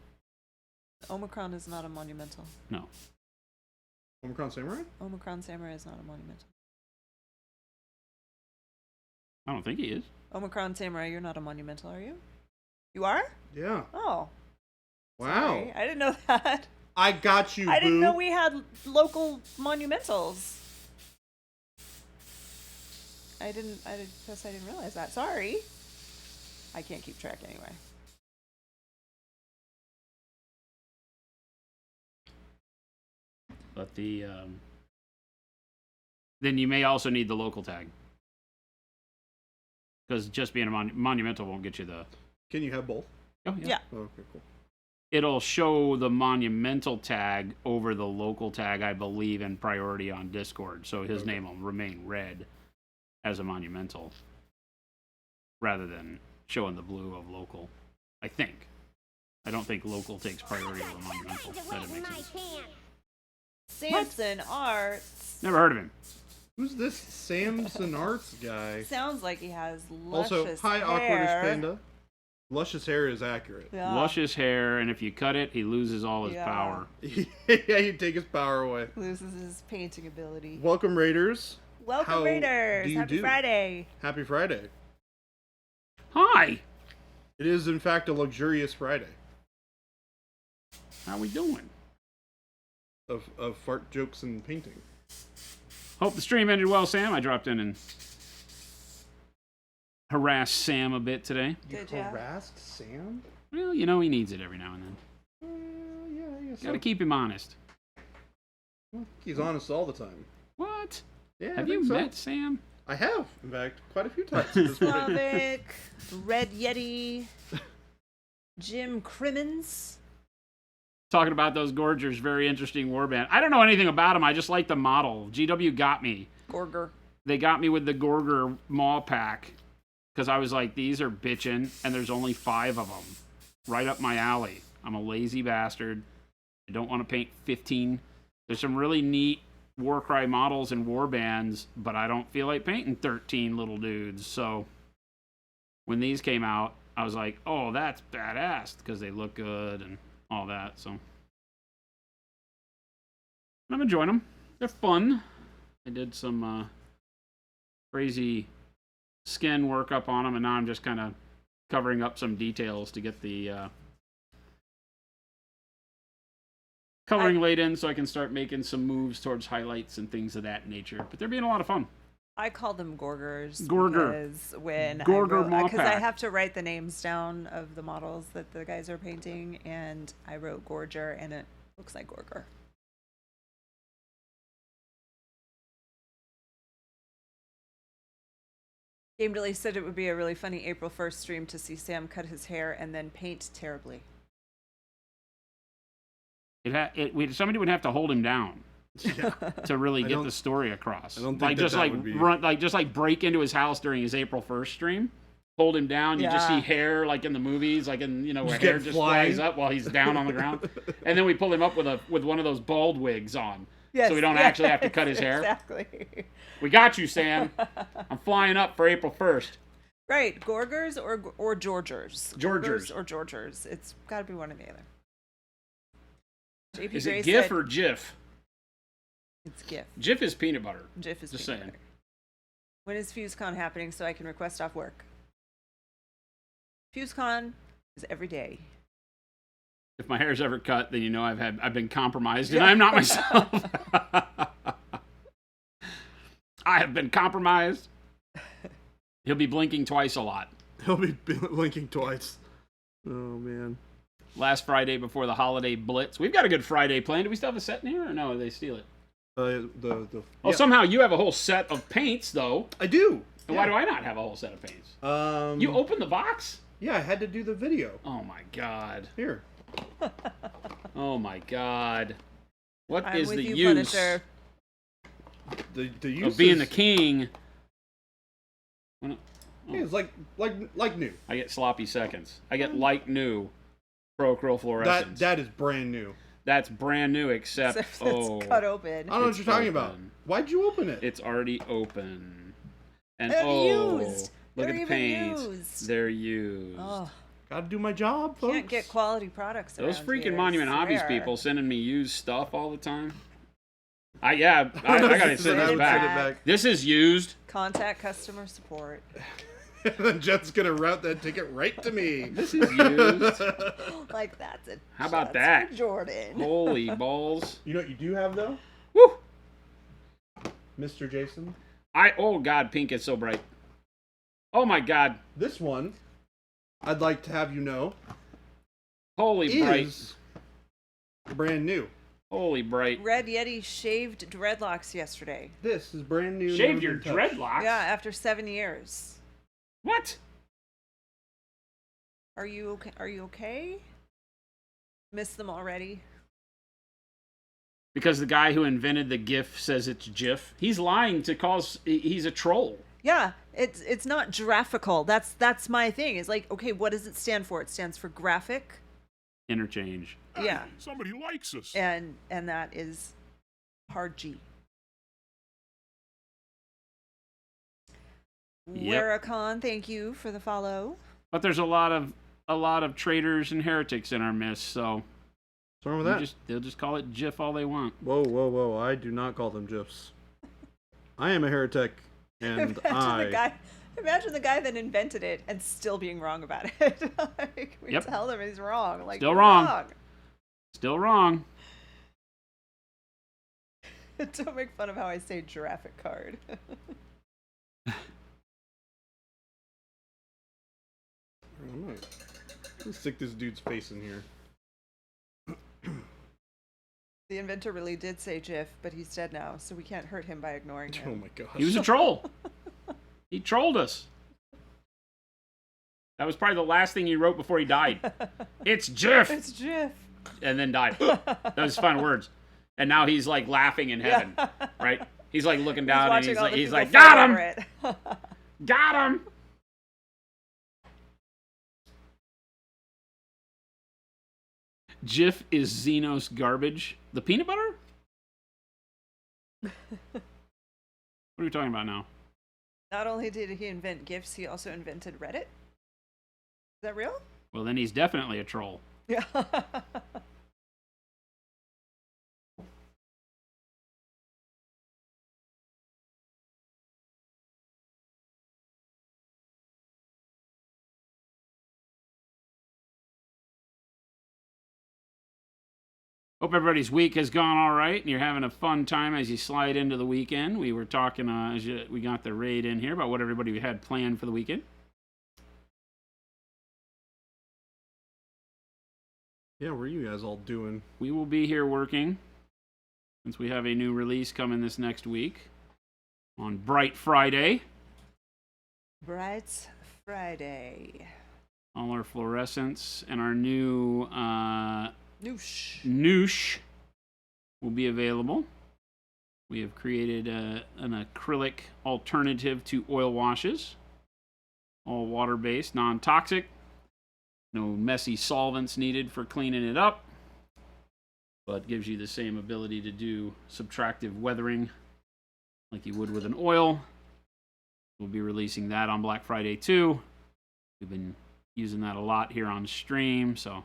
Omicron is not a monumental. No. Omicron Samurai? Omicron Samurai is not a monumental. I don't think he is. Omicron Samurai, you're not a monumental, are you? You are? Yeah. Oh. Wow. Sorry. I didn't know that. I got you, I didn't boo. know we had local monumentals. I guess I didn't realize that. Sorry. I can't keep track anyway. But then you may also need the local tag. Because just being a monumental won't get you the... Can you have both? Oh, Yeah. Oh, okay, cool. It'll show the monumental tag over the local tag, I believe, in priority on Discord. So his name will remain red as a monumental rather than showing the blue of local. I think. I don't think local takes priority over monumental. That makes sense. Samson Arts. Never heard of him. Who's this Samson Arts guy? Sounds like he has luscious Also, hi, hair. Awkwardish Panda. Luscious hair is accurate. Yeah. Luscious hair, and if you cut it, he loses all his Yeah. power. Yeah, you take his power away. Loses his painting ability. Welcome, Raiders. Welcome, How Raiders. do you Happy do? Friday. Happy Friday. Hi! It is, in fact, a luxurious Friday How we doing? of fart jokes and painting. Hope the stream ended well, Sam. I dropped in and harassed Sam a bit today. Did ya? harassed Sam? Well, you know he needs it every now and then. Yeah, I guess Gotta so. keep him honest. Well, he's honest all the time. What? Yeah, I Have you think so. met Sam? I have, in fact, quite a few times at this point. Slavic, Red Yeti, Jim Crimmins. Talking about those Gorgers, very interesting warband. I don't know anything about them. I just like the model. GW got me. Gorger. They got me with the Gorger Maw Pack because I was like, these are bitchin', and there's only 5 of them. Right up my alley. I'm a lazy bastard. I don't want to paint 15. There's some really neat Warcry models and warbands, but I don't feel like painting 13 little dudes. So when these came out, I was like, oh, that's badass because they look good and all that. So I'm enjoying them. They're fun. I did some crazy skin work up on them, and now I'm just kind of covering up some details to get the coloring laid in so I can start making some moves towards highlights and things of that nature. But they're being a lot of fun. I call them Gorgers. Gorger. Because when Gorger Maw because I Pack. have to write the names down of the models that the guys are painting, and I wrote Gorger, and it looks like Gorger. Game Delay said it would be a really funny April 1st stream to see Sam cut his hair and then paint terribly. Somebody would have to hold him down Yeah. to really I get don't- the story across. I don't think like that just that like would be- run, like just like break into his house during his April 1st stream, hold him down. You just see Yeah. hair like in the movies, like in where Just hair get just flying. flies up while he's down on the ground, and then we pull him up with one of those bald wigs on, Yes, so we don't actually have to cut his hair. Exactly. We got you, Sam. I'm flying up for April 1st. Right, Gorgers or Georgers. Georgers. Gorgers or Georgers. It's got to be one or the other. JP Is Gray it GIF said or Jif? it's GIF. Jif is peanut butter. GIF is Just peanut saying. butter. When is FuseCon happening so I can request off work? FuseCon is every day. If my hair's ever cut, then you know I've been compromised, and I'm not myself. I have been compromised. He'll be blinking twice a lot. He'll be linking twice. Oh, man. Last Friday before the holiday blitz. We've got a good Friday planned. Do we still have a set in here, or no? They steal it. Oh, Oh, somehow you have a whole set of paints, though. I do. And why do I not have a whole set of paints? You opened the box? Yeah, I had to do the video. Oh my god. Here. Oh my god. What I'm is with the you, use Punisher. The use of being is- the king? Yeah, it's like new. I get sloppy seconds. I get like new pro Acryl fluorescence. That is brand new. That's brand new, except Except oh, it's cut open. I don't know what It's you're talking about. open. Why'd you open it? it's already open. And They're oh, used. look They're at the even paints. used. They're used. Oh, Gotta do my job, folks. can't get quality products. Those around freaking here, I Monument Hobbies swear. people sending me used stuff all the time. I gotta Send send it this back. back. This is used. Contact customer support. And then Jet's gonna route that ticket right to me. This is used. Like that's it. How about that's that? for Jordan. Holy balls. You know what you do have though, Woo! Mr. Jason? Oh god, pink is so bright. Oh my god. This one, I'd like to have you know, Holy bright. is brand new. Holy bright. Red Yeti shaved dreadlocks yesterday. This is brand new. Shaved never your been touched. dreadlocks? Yeah, after 7 years. What? Are you okay? Are you okay? Miss them already? Because the guy who invented the GIF says it's GIF. He's lying to cause he's a troll. Yeah, it's not graphical. That's my thing. It's like, okay, what does it stand for? It stands for graphic. Interchange. Yeah. Somebody likes us. And that is hard G. Yep. Wericon, thank you for the follow. But there's a lot of traitors and heretics in our midst, so What's wrong with you that? they'll just call it GIF all they want. Whoa, whoa, whoa. I do not call them GIFs. I am a heretic, and Imagine the guy that invented it and still being wrong about it. Like, we Yep. tell him he's wrong. Like, Still you're wrong. Still wrong. Don't make fun of how I say giraffe card. I'm gonna stick this dude's face in here. The inventor really did say GIF, but he's dead now, so we can't hurt him by ignoring Oh him. my gosh. He was a troll. He trolled us. That was probably the last thing he wrote before he died. It's GIF! It's GIF. And then died. That was his final words. And now he's like laughing in heaven, right? He's like looking down and he's like, got him! Got him! GIF is Xenos garbage. The peanut butter? What are we talking about now? Not only did he invent GIFs, he also invented Reddit. Is that real? Well, then he's definitely a troll. Yeah. Hope everybody's week has gone all right and you're having a fun time as you slide into the weekend. We were talking we got the raid in here about what everybody had planned for the weekend. Yeah, what are you guys all doing? We will be here working since we have a new release coming this next week on Bright Friday. Bright Friday. All our fluorescents and our new noosh will be available. We have created an acrylic alternative to oil washes. All water-based, non-toxic. No messy solvents needed for cleaning it up. But gives you the same ability to do subtractive weathering like you would with an oil. We'll be releasing that on Black Friday too. We've been using that a lot here on stream, so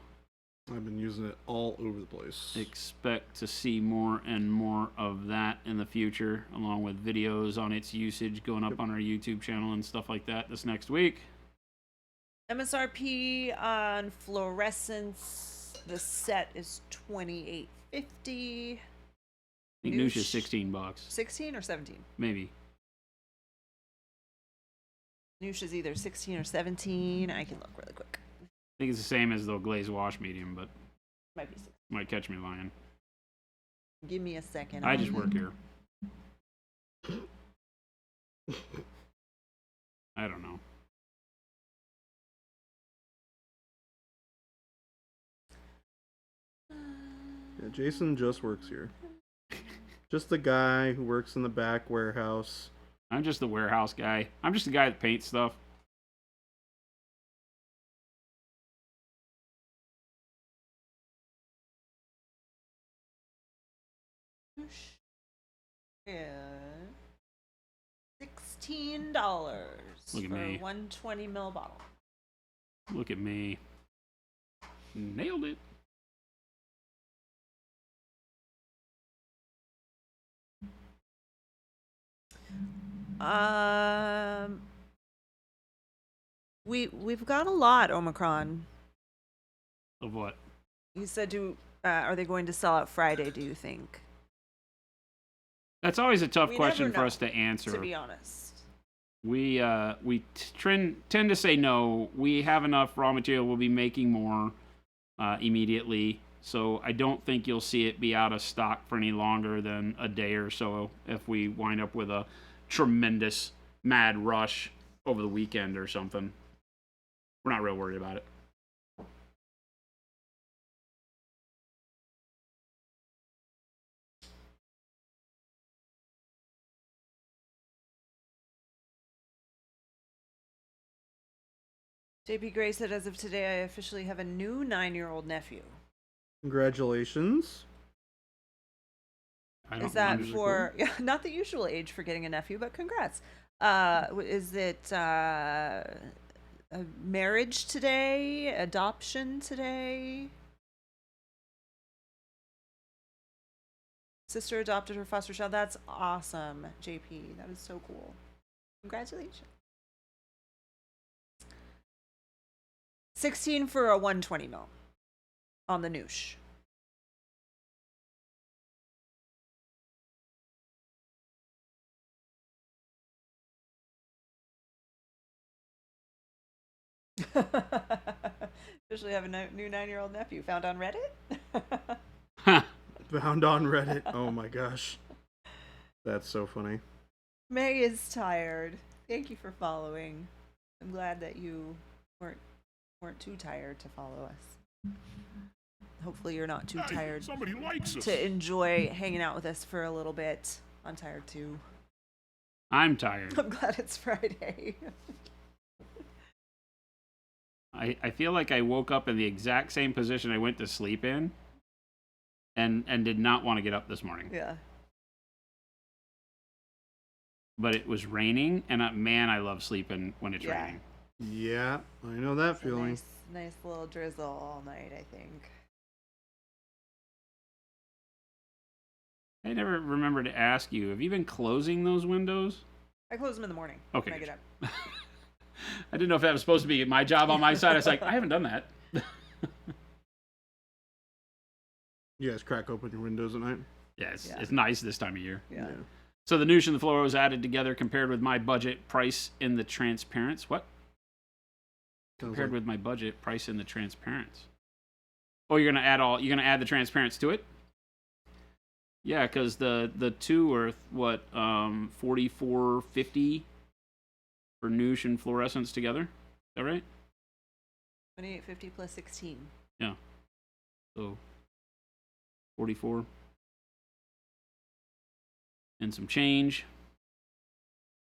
I've been using it all over the place. expect to see more and more of that in the future, along with videos on its usage going up on our YouTube channel and stuff like that this next week. MSRP on fluorescence. The set is $28.50. I think Noosh is $16. 16 or 17? Maybe. Noosh is either 16 or 17. I can look really quick. I think it's the same as the glazed wash medium, but Might be 16. might catch me lying. Give me a second. I just work here. I don't know. Yeah, Jason just works here. Just the guy who works in the back warehouse. I'm just the warehouse guy. I'm just the guy that paints stuff. Yeah. $16 Look at for me. a 120 ml bottle. Look at me. Nailed it. We've got a lot, Omicron. Of what? You said are they going to sell out Friday, do you think? That's always a tough We question never for know, us to answer. To be honest. We tend to say no. We have enough raw material. We'll be making more immediately. So I don't think you'll see it be out of stock for any longer than a day or so if we wind up with a tremendous mad rush over the weekend or something. We're not real worried about it. JP Gray said, as of today, I officially have a new 9-year-old nephew. Congratulations. Is that for not the usual age for getting a nephew, but congrats. Is it a marriage today? Adoption today? Sister adopted her foster child. That's awesome, JP. That is so cool. Congratulations. 16 for a 120 mil on the noosh. Officially have a new 9-year-old nephew found on Reddit. Found on Reddit. Oh my gosh. That's so funny. May is tired. Thank you for following. I'm glad that you weren't too tired to follow us. Hopefully you're not too tired to enjoy hanging out with us for a little bit. I'm tired too. I'm tired. I'm glad it's Friday. I feel like I woke up in the exact same position I went to sleep in and did not want to get up this morning. Yeah. But it was raining, and man, I love sleeping when it's raining. Yeah, I know that feeling. Nice little drizzle all night, I think. I never remember to ask you, have you been closing those windows? I close them in the morning. Okay. When I get up. I didn't know if that was supposed to be my job on my side. I was like, I haven't done that. You guys crack open your windows at night? Yeah, it's nice this time of year. Yeah. So the noosh and the floor was added together, compared with my budget, price in the transparents. What? Compared with my budget, price in the transparents. Oh, you're gonna add the transparents to it? Yeah, because the two are what, $44.50 for noosh and fluorescents together. Is that right? $28.50 plus 16. Yeah. So 44 and some change.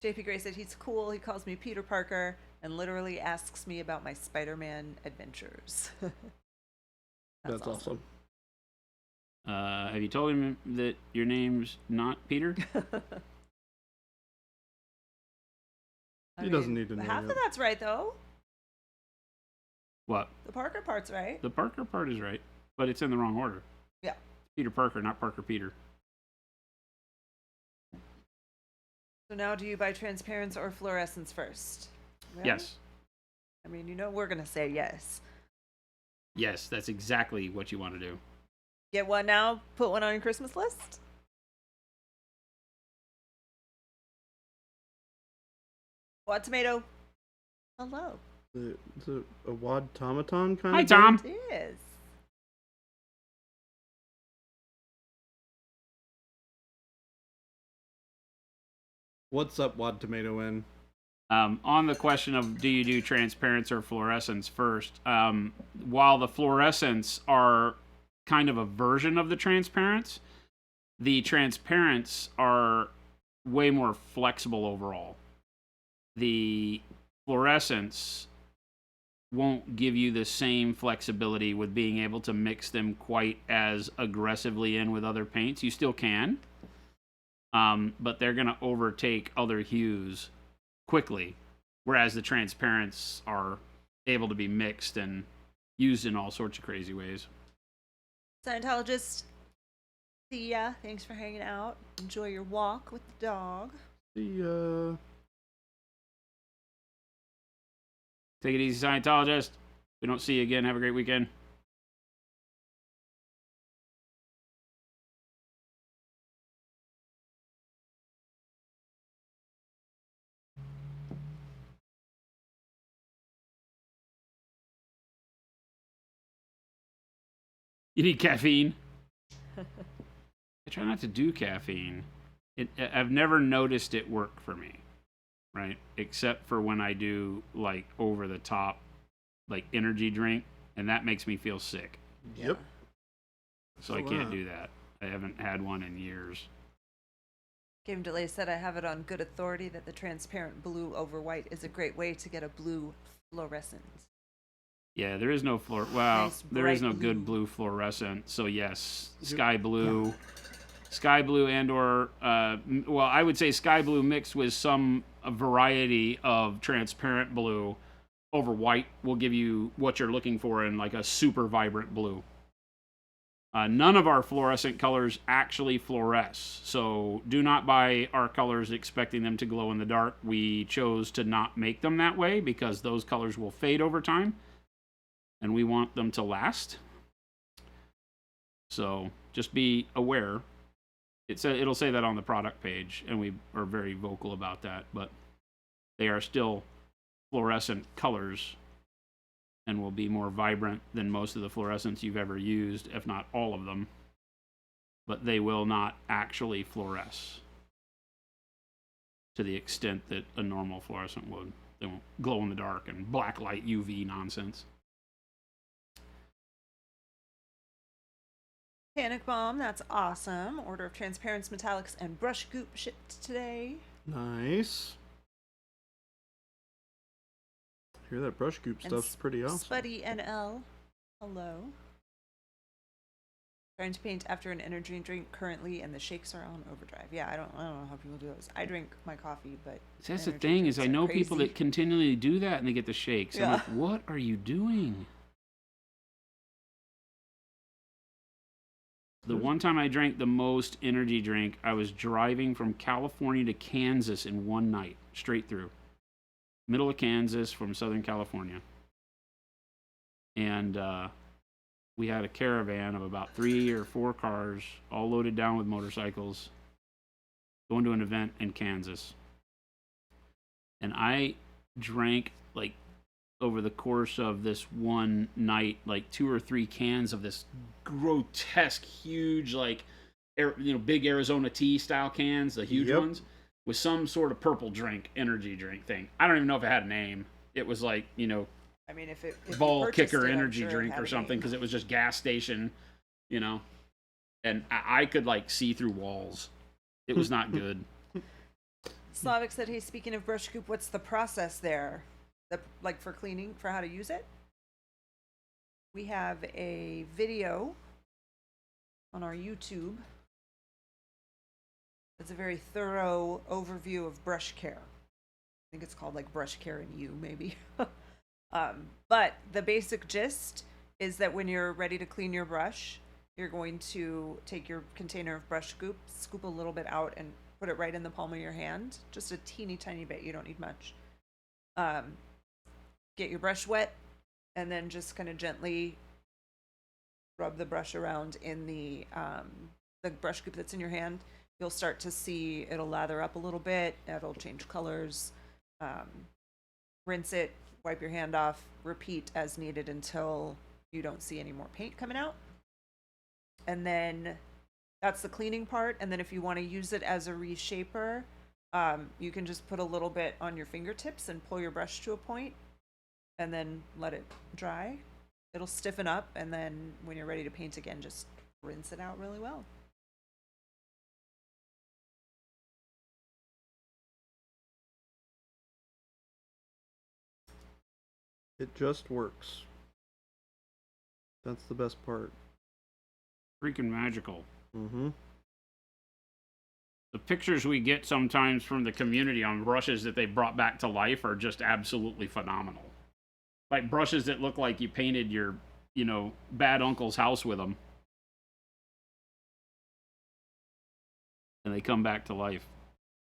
JP Gray said he's cool. He calls me Peter Parker and literally asks me about my Spider-Man adventures. That's awesome. Have you told him that your name's not Peter? He doesn't need to know half yet. of that's right, though. What? The Parker part's right. The Parker part is right, but it's in the wrong order. Yeah. Peter Parker, not Parker Peter. So now do you buy transparents or fluorescents first? Really? Yes. I mean, we're going to say yes. Yes, that's exactly what you want to do. Get one now, put one on your Christmas list? What tomato? Hello. Is it a Wadtomaton kind Hi, of Tom. thing? It is. What's up, Wad Tomato in? On the question of do you do transparents or fluorescents first, while the fluorescents are kind of a version of the transparents are way more flexible overall. The fluorescents won't give you the same flexibility with being able to mix them quite as aggressively in with other paints. You still can, but they're going to overtake other hues quickly, whereas the transparents are able to be mixed and used in all sorts of crazy ways. Scientologist, see ya. Thanks for hanging out. Enjoy your walk with the dog. The Take it easy, Scientologist. If we don't see you again, have a great weekend. You need caffeine? I try not to do caffeine. I've never noticed it work for me, right? Except for when I do like over the top, like energy drink, and that makes me feel sick. Yep. So I can't do that. I haven't had one in years. Game Delay said, I have it on good authority that the transparent blue over white is a great way to get a blue fluorescence. Yeah, there is no Nice, there is bright no good blue fluorescent. So yes, sky blue and or well, I would say sky blue mixed with a variety of transparent blue over white will give you what you're looking for in like a super vibrant blue. None of our fluorescent colors actually fluoresce, so do not buy our colors expecting them to glow in the dark. We chose to not make them that way because those colors will fade over time, and we want them to last. So just be aware. It'll say that on the product page, and we are very vocal about that, but they are still fluorescent colors and will be more vibrant than most of the fluorescents you've ever used, if not all of them. But they will not actually fluoresce to the extent that a normal fluorescent would. They won't glow in the dark and black light UV nonsense. Panic Bomb, that's awesome. Order of Transparents, Metallics, and Brush Goop shipped today. Nice. Hear that brush goop And stuff's pretty awesome. Spuddy NL, hello. Trying to paint after an energy drink currently, and the shakes are on overdrive. Yeah, I don't know how people do those. I drink my coffee, but That's the energy thing, is drinks I are know crazy. people that continually do that and they get the shakes. Yeah. I'm like, what are you doing? The one time I drank the most energy drink, I was driving from California to Kansas in one night, straight through. Middle of Kansas from Southern California. And we had a caravan of about 3 or 4 cars, all loaded down with motorcycles, going to an event in Kansas. And I drank, like, over the course of this one night, like 2 or 3 cans of this grotesque, huge, like, big Arizona tea style cans, the huge ones, with some sort of purple energy drink thing. I don't even know if it had a name. It was like, I mean, if you ball purchased kicker it, I'm energy sure it drink had or a something, name. because it was just gas station, and I could like see through walls. It was not good. Slavic said, hey, speaking of Brush Goop, what's the process there? Like for cleaning, for how to use it? We have a video on our YouTube. It's a very thorough overview of brush care. I think it's called like Brush Care in You, maybe. But the basic gist is that when you're ready to clean your brush, you're going to take your container of brush goop, scoop a little bit out, and put it right in the palm of your hand. Just a teeny tiny bit. You don't need much. Get your brush wet, and then just kind of gently rub the brush around in the brush goop that's in your hand. You'll start to see it'll lather up a little bit. It'll change colors. Rinse it, wipe your hand off, repeat as needed until you don't see any more paint coming out. And then that's the cleaning part. And then if you want to use it as a reshaper, you can just put a little bit on your fingertips and pull your brush to a point and then let it dry. It'll stiffen up, and then when you're ready to paint again, just rinse it out really well. It just works. That's the best part. Freaking magical. Mm-hmm. The pictures we get sometimes from the community on brushes that they brought back to life are just absolutely phenomenal. Like brushes that look like you painted your, bad uncle's house with them. And they come back to life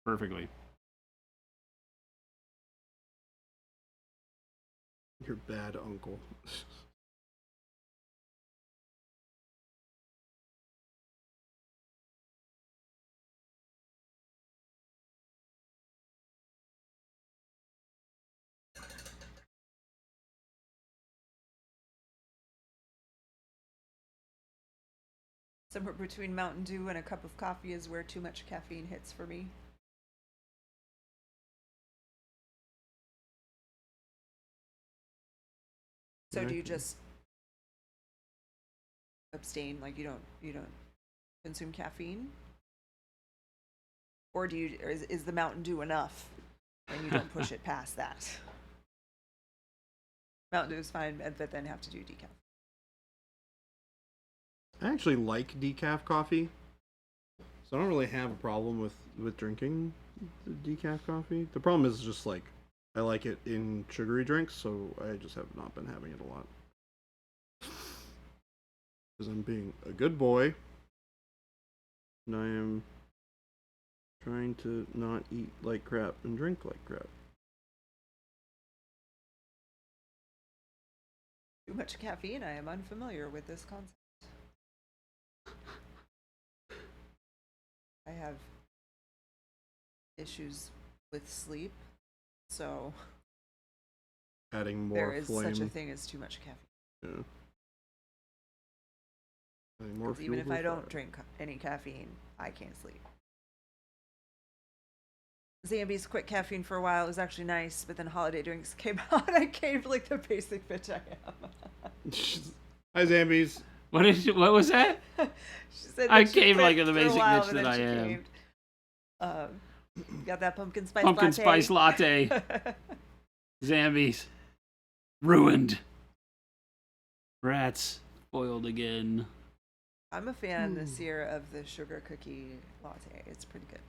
perfectly. Your bad uncle. Somewhere between Mountain Dew and a cup of coffee is where too much caffeine hits for me. So do you just abstain, like you don't consume caffeine? Or is the Mountain Dew enough and you don't push it past that? Mountain Dew is fine, but then have to do decaf. I actually like decaf coffee, so I don't really have a problem with drinking the decaf coffee. The problem is just like I like it in sugary drinks, so I just have not been having it a lot. Because I'm being a good boy, and I am trying to not eat like crap and drink like crap. Too much caffeine? I am unfamiliar with this concept. I have issues with sleep, so Adding more there is flame. such a thing as too much caffeine. Yeah. Adding more 'Cause even fuel if to the I don't fire. drink any caffeine, I can't sleep. Zambies quit caffeine for a while. It was actually nice, but then holiday drinks came out. I caved like the basic bitch I am. Hi, Zambies. What was that? She said I that she caved quit like the for a basic while, bitch but that then I she am. caved. Got that pumpkin spice Pumpkin latte. spice latte. Zambies. Ruined. Rats. Spoiled again. I'm a fan this year of the sugar cookie latte. It's pretty good.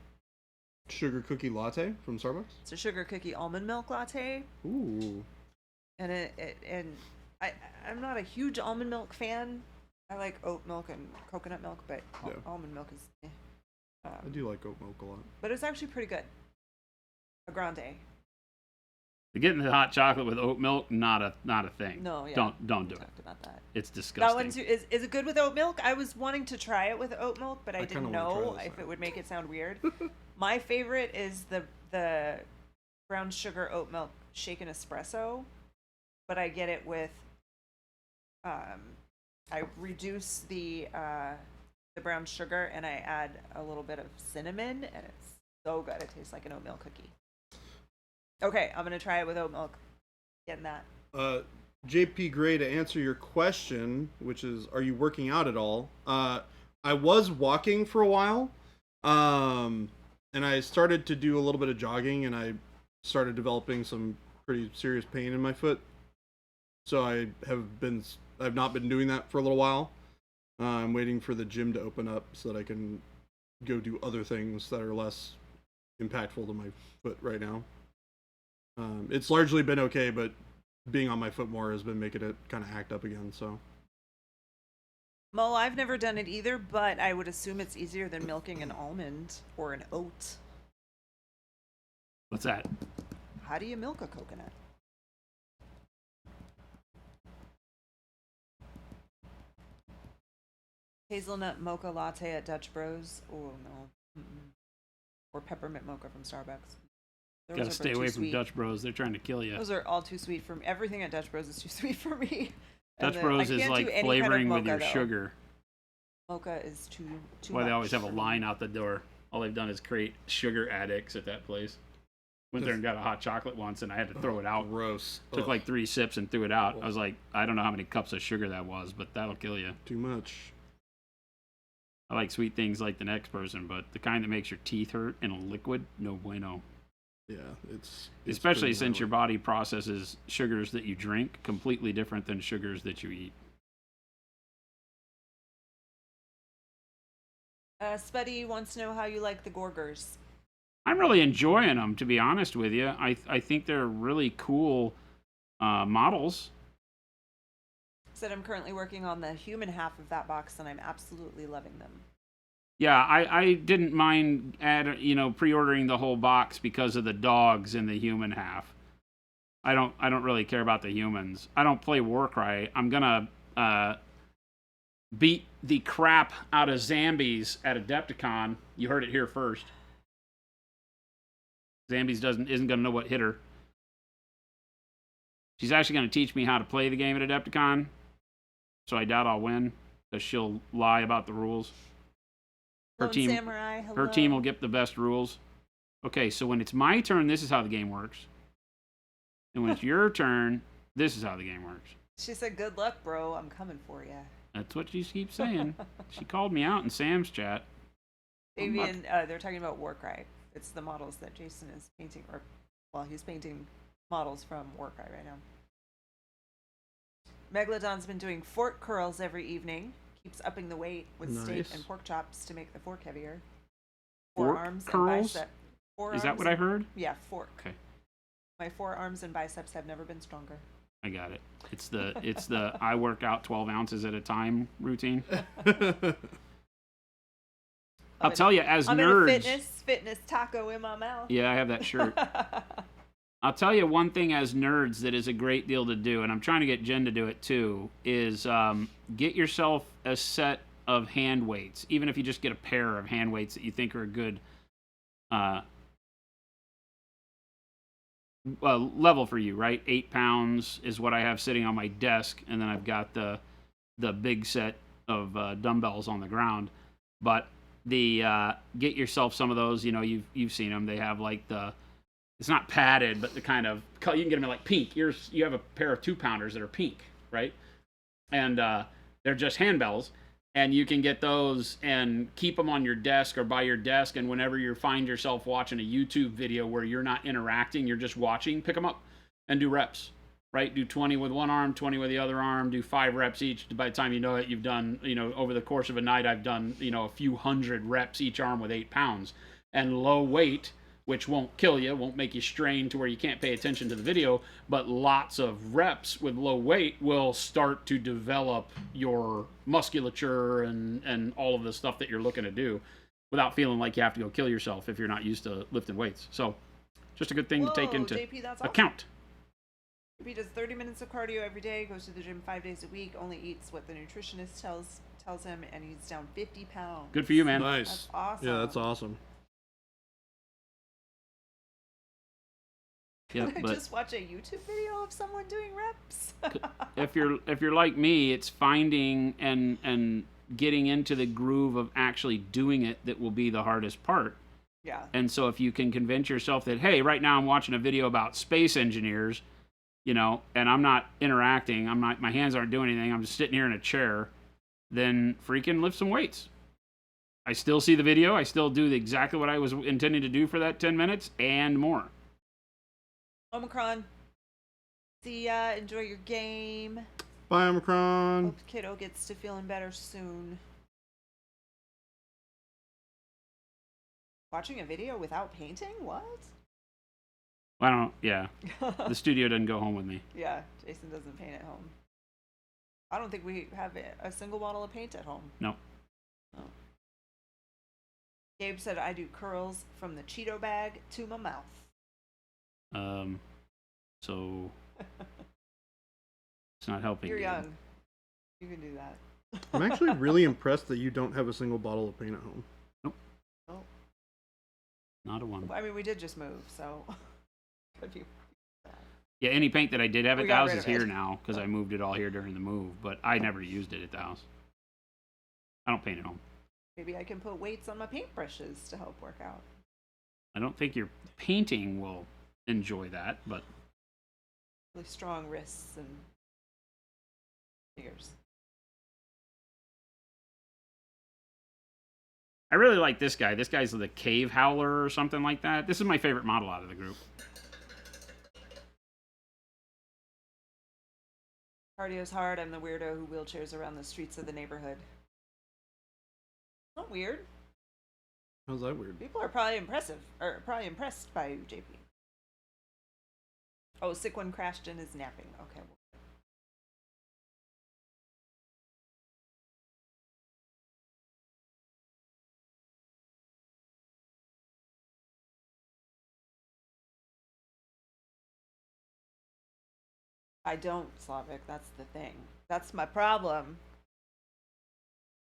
Sugar cookie latte from Starbucks. It's a sugar cookie almond milk latte, Ooh. and I'm not a huge almond milk fan. I like oat milk and coconut milk, but Yeah. almond milk is. I do like oat milk a lot. But it's actually pretty good. A grande. Getting the hot chocolate with oat milk, not a thing. No, yeah. Don't do We it. talked about that. It's That disgusting. one too, is it good with oat milk? I was wanting to try it with oat milk, but I kinda didn't wanna try know this if now. it would make it sound weird. My favorite is the brown sugar oat milk shaken espresso, but I get it with I reduce the brown sugar and I add a little bit of cinnamon, and it's so good. It tastes like an oatmeal cookie. Okay, I'm gonna try it with oat milk. Getting that. JP Gray, to answer your question, which is, are you working out at all? I was walking for a while, and I started to do a little bit of jogging, and I started developing some pretty serious pain in my foot. So I've not been doing that for a little while. I'm waiting for the gym to open up so that I can go do other things that are less impactful to my foot right now. It's largely been okay, but being on my foot more has been making it kind of act up again, so. Mo, I've never done it either, but I would assume it's easier than milking an almond or an oat. What's that? How do you milk a coconut? Hazelnut mocha latte at Dutch Bros. Oh no. Mm-mm. Or peppermint mocha from Starbucks. Those Gotta are stay too away from sweet. Dutch Bros. They're trying to kill you. Those are all too sweet for me. Everything at Dutch Bros is too sweet for me. And Dutch I Bros is can't like do any flavoring kind of with your mocha, though. sugar. Mocha is too Why they much always have a for me. line out the door. All they've done is create sugar addicts at that place. Went there and got a hot chocolate once, and I had to throw it out. Gross. Took Ugh, like 3 sips and threw it out. I was like, I don't know how many cups of sugar that was, but that'll kill you. too much. I like sweet things like the next person, but the kind that makes your teeth hurt in a liquid, no bueno. Yeah, it's Especially been since that your way. body processes sugars that you drink completely different than sugars that you eat. Spuddy wants to know how you like the Gorgers. I'm really enjoying them, to be honest with you. I think they're really cool models. Said I'm currently working on the human half of that box, and I'm absolutely loving them. Yeah, I didn't mind pre-ordering the whole box because of the dogs in the human half. I don't really care about the humans. I don't play Warcry. I'm gonna beat the crap out of zombies at Adepticon. You heard it here first. Zambies isn't gonna know what hit her. She's actually gonna teach me how to play the game at Adepticon, so I doubt I'll win because she'll lie about the rules. Lone Samurai, hello. Her team will get the best rules. Okay, so when it's my turn, this is how the game works. And when it's your turn, this is how the game works. She said, "Good luck, bro. I'm coming for you." That's what she keeps saying. She called me out in Sam's chat. Avian, they're talking about Warcry. It's the models that Jason is painting, he's painting models from Warcry right now. Megalodon's been doing fork curls every evening. Keeps upping the weight with steak and pork chops to make the fork heavier. Forearms curls? And bicep. Is that what I heard? Yeah, fork. Okay. My forearms and biceps have never been stronger. I got it. It's the I work out 12 ounces at a time routine. I'll tell you, as nerds, I'm in a fitness taco in my mouth. Yeah, I have that shirt. I'll tell you one thing as nerds that is a great deal to do, and I'm trying to get Jen to do it too, is get yourself a set of hand weights, even if you just get a pair of hand weights that you think are a good level for you, right? 8 pounds is what I have sitting on my desk, and then I've got the big set of dumbbells on the ground. But get yourself some of those. You know, you've seen them. They have like it's not padded, but the kind of, you can get them in like pink. You have a pair of 2-pounders that are pink, right? And they're just handbells. And you can get those and keep them on your desk or by your desk. And whenever you find yourself watching a YouTube video where you're not interacting, you're just watching, pick them up and do reps, right? Do 20 with one arm, 20 with the other arm, do 5 reps each. By the time you know it, you've done, over the course of a night, I've done, a few hundred reps each arm with 8 pounds. And low weight, which won't kill you, won't make you strain to where you can't pay attention to the video, but lots of reps with low weight will start to develop your musculature and all of the stuff that you're looking to do without feeling like you have to go kill yourself if you're not used to lifting weights. So just a good thing to take into JP, that's account. JP does 30 minutes of cardio every day, goes to the gym 5 days a week, only eats what the nutritionist tells him, and he's down 50 pounds. Good for you, man. Nice. That's awesome. Yeah, that's awesome. Yeah, Can I just watch a YouTube video of someone doing reps? if you're like me, it's finding and getting into the groove of actually doing it that will be the hardest part. Yeah. And so if you can convince yourself that, hey, right now I'm watching a video about space engineers, and I'm not interacting, my hands aren't doing anything, I'm just sitting here in a chair, then freaking lift some weights. I still see the video, I still do exactly what I was intending to do for that 10 minutes and more. Omicron, see ya. Enjoy your game. Bye, Omicron. Hope kiddo gets to feeling better soon. Watching a video without painting? What? I don't. Yeah, the studio doesn't go home with me. Yeah, Jason doesn't paint at home. I don't think we have a single bottle of paint at home. No. Oh. Gabe said I do curls from the Cheeto bag to my mouth. So it's not helping. You're young. You can do that. I'm actually really impressed that you don't have a single bottle of paint at home. Nope. Oh. Not a one. I mean, we did just move, so could be. Yeah, any paint that I did have at We the got house rid is of it. here now because I moved it all here during the move, but I never used it at the house. I don't paint at home. Maybe I can put weights on my paintbrushes to help work out. I don't think your painting will enjoy that, but Really strong wrists and fingers. I really like this guy. This guy's the Cave Howler or something like that. This is my favorite model out of the group. Cardio's hard. I'm the weirdo who wheelchairs around the streets of the neighborhood. Not weird. How's that weird? People are probably impressed by you, JP. Oh, sick one crashed and is napping. Okay. I don't, Slavic. That's the thing. That's my problem.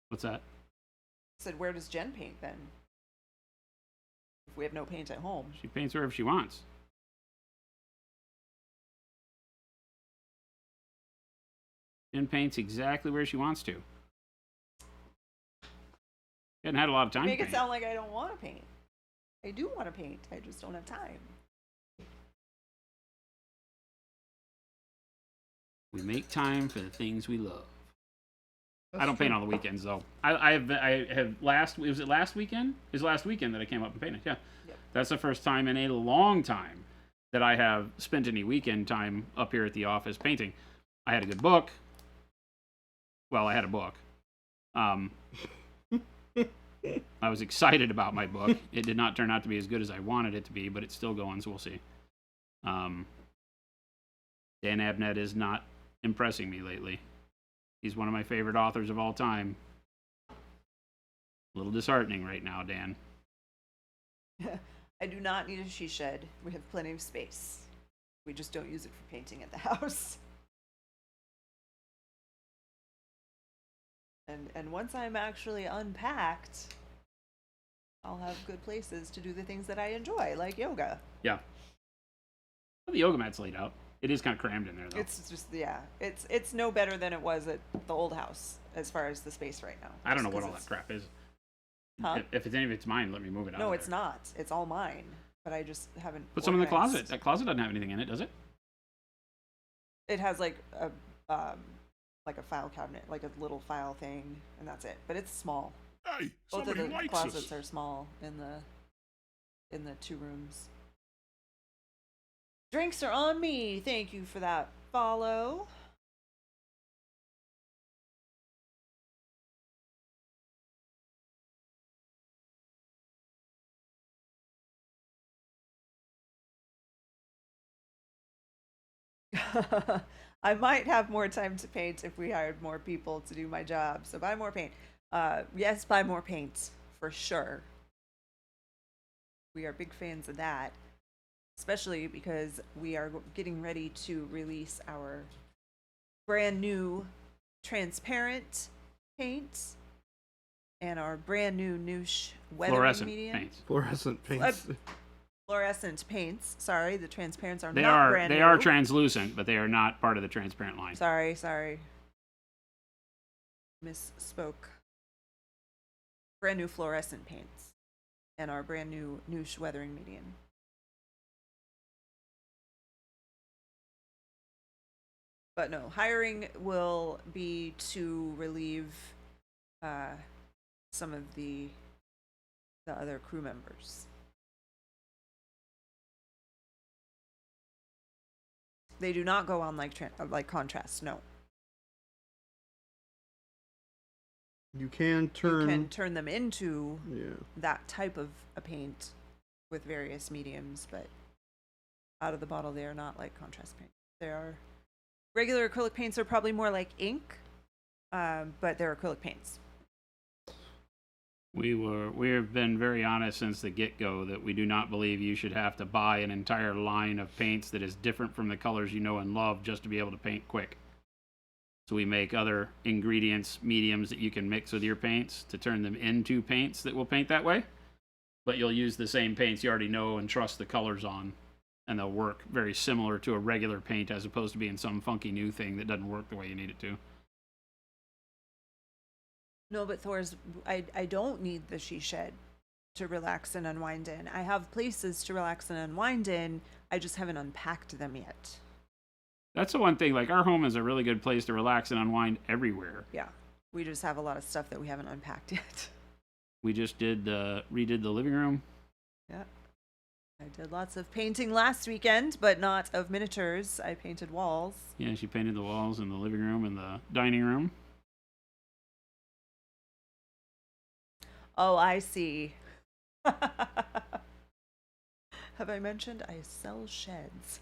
What's that? I said, where does Jen paint then? If we have no paint at home. She paints wherever she wants. Jen paints exactly where she wants to. She hasn't had a lot of time Make to it paint. sound like I don't want to paint. I do want to paint. I just don't have time. We make time for the things we love. That's I don't paint true. on the weekends though. I have last. Was it last weekend? It was last weekend that I came up and painted. Yeah, Yep. That's the first time in a long time that I have spent any weekend time up here at the office painting. I had a good book. Well, I had a book. I was excited about my book. It did not turn out to be as good as I wanted it to be, but it's still going, so we'll see. Dan Abnett is not impressing me lately. He's one of my favorite authors of all time. A little disheartening right now, Dan. I do not need a she shed. We have plenty of space. We just don't use it for painting at the house. And once I'm actually unpacked, I'll have good places to do the things that I enjoy, like yoga. Yeah. Well, the yoga mat's laid out. It is kind of crammed in there, though. It's just, yeah, it's no better than it was at the old house as far as the space right now. I don't know Just what 'cause all that crap is. Huh? If it's any of it's mine, let me move it out. No, of it's there. not. It's all mine, but I just haven't. Put some in the closet. organized. That closet doesn't have anything in it, does it? It has like a file cabinet, like a little file thing, and that's it. But it's small. Hey, Both of somebody the likes closets us. are small in the two rooms. Drinks are on me. Thank you for that follow. I might have more time to paint if we hired more people to do my job. So buy more paint. Yes, buy more paint for sure. We are big fans of that, especially because we are getting ready to release our brand new transparent paint and our brand new Noosh weathering Fluorescent medium. paints. Fluorescent paints. Fluorescent paints. Sorry, the transparents are They not are brand they new. are translucent, but they are not part of the transparent line. Sorry. Misspoke. Brand new fluorescent paints and our brand new Noosh weathering medium. But no, hiring will be to relieve some of the other crew members. They do not go on like contrast. No, You can turn. you can turn them into Yeah. that type of a paint with various mediums, but out of the bottle they are not like contrast paint. They are regular acrylic paints are probably more like ink, but they're acrylic paints. We have been very honest since the get-go that we do not believe you should have to buy an entire line of paints that is different from the colors you know and love just to be able to paint quick. So we make other ingredients, mediums that you can mix with your paints to turn them into paints that will paint that way. But you'll use the same paints you already know and trust the colors on, and they'll work very similar to a regular paint as opposed to being some funky new thing that doesn't work the way you need it to. No, but Thor's, I don't need the she shed to relax and unwind in. I have places to relax and unwind in. I just haven't unpacked them yet. That's the one thing. Like, our home is a really good place to relax and unwind everywhere. Yeah, we just have a lot of stuff that we haven't unpacked yet. We just redid the living room. Yeah. I did lots of painting last weekend, but not of miniatures. I painted walls. Yeah, she painted the walls in the living room and the dining room. Oh, I see. Have I mentioned I sell sheds?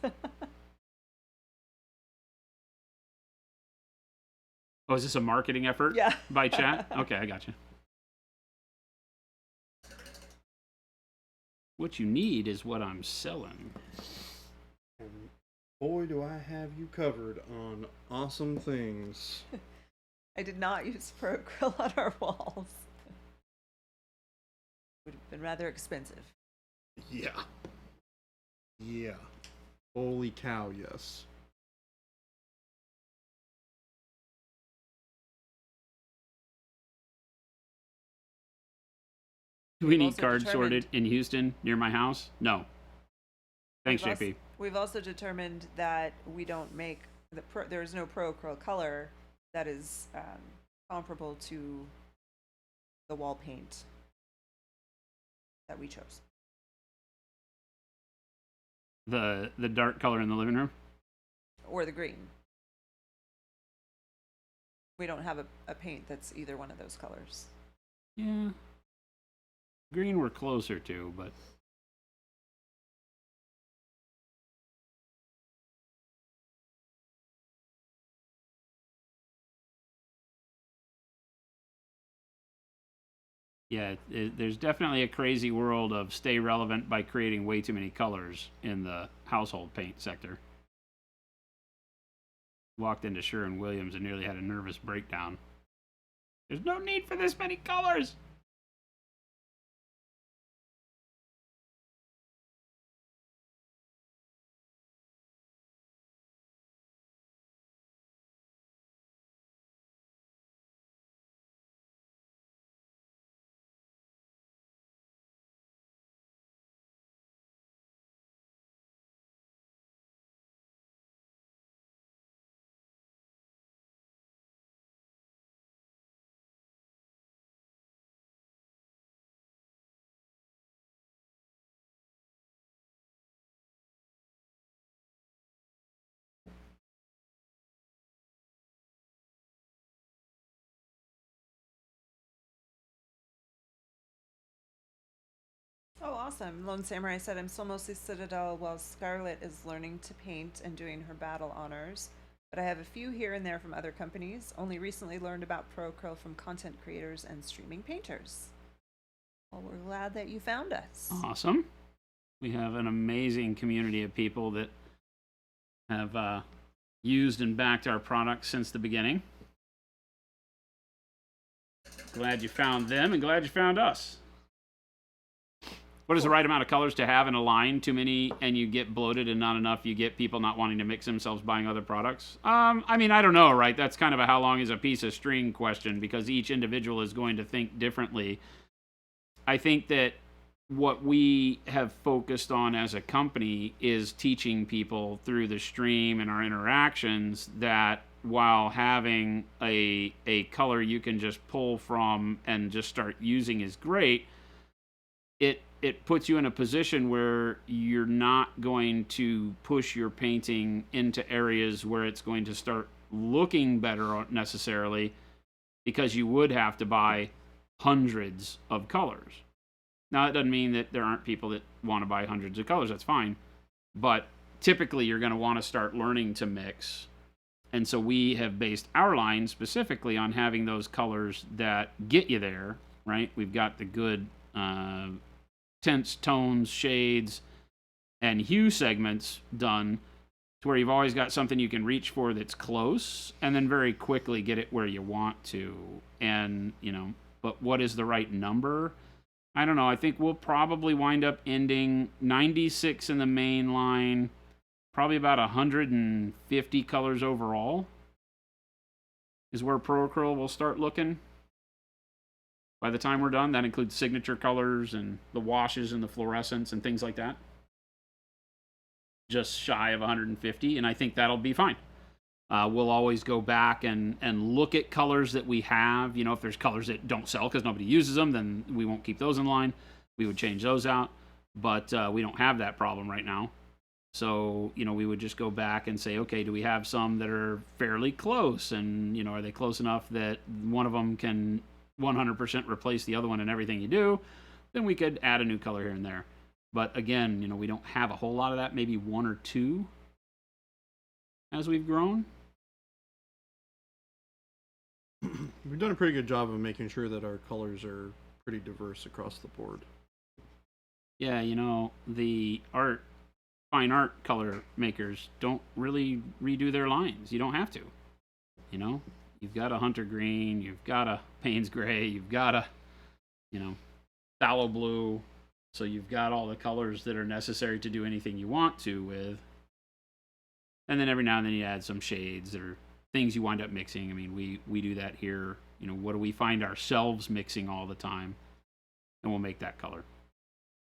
Oh, is this a marketing effort? Yeah. By chat? Okay, I got you. What you need is what I'm selling. Boy, do I have you covered on awesome things. I did not use pro acryl on our walls. Would have been rather expensive. Yeah. Yeah. Holy cow, yes. Do we We've need also cards determined- sorted in Houston near my house? No. Thanks, We've JP. also- We've also determined that we don't make there is no pro acryl color that is comparable to the wall paint that we chose. The dark color in the living room? Or the green. We don't have a paint that's either one of those colors. Yeah. Green we're closer to, but yeah, there's definitely a crazy world of stay relevant by creating way too many colors in the household paint sector. Walked into Sherwin-Williams and nearly had a nervous breakdown. There's no need for this many colors! Oh, awesome. Lone Samurai said, I'm still mostly Citadel while Scarlet is learning to paint and doing her battle honors. But I have a few here and there from other companies. Only recently learned about Pro Acryl from content creators and streaming painters. Well, we're glad that you found us. Awesome. We have an amazing community of people that have used and backed our product since the beginning. Glad you found them and glad you found us. What is the right amount of colors to have in a line? Too many and you get bloated, and not enough, you get people not wanting to mix themselves buying other products? I mean, I don't know, right? That's kind of a how long is a piece of string question, because each individual is going to think differently. I think that what we have focused on as a company is teaching people through the stream and our interactions that while having a color you can just pull from and just start using is great, it puts you in a position where you're not going to push your painting into areas where it's going to start looking better necessarily, because you would have to buy hundreds of colors. Now, that doesn't mean that there aren't people that want to buy hundreds of colors. That's fine. But typically, you're going to want to start learning to mix. And so we have based our line specifically on having those colors that get you there, right? We've got the good tints, tones, shades, and hue segments done to where you've always got something you can reach for that's close and then very quickly get it where you want to. And, but what is the right number? I don't know. I think we'll probably wind up ending 96 in the main line, probably about 150 colors overall is where Pro Acryl will start looking. By the time we're done, that includes signature colors and the washes and the fluorescents and things like that. Just shy of 150, and I think that'll be fine. We'll always go back and look at colors that we have. If there's colors that don't sell because nobody uses them, then we won't keep those in line. We would change those out, but we don't have that problem right now. So, we would just go back and say, okay, do we have some that are fairly close? And, are they close enough that one of them can 100% replace the other one in everything you do? Then we could add a new color here and there. But again, we don't have a whole lot of that, maybe one or two as we've grown. We've done a pretty good job of making sure that our colors are pretty diverse across the board. Yeah, the art fine art color makers don't really redo their lines. You don't have to. You know, you've got a hunter green, you've got a Payne's gray, you've got a, phthalo blue. So you've got all the colors that are necessary to do anything you want to with. And then every now and then you add some shades or things you wind up mixing. I mean, we do that here. What do we find ourselves mixing all the time? And we'll make that color.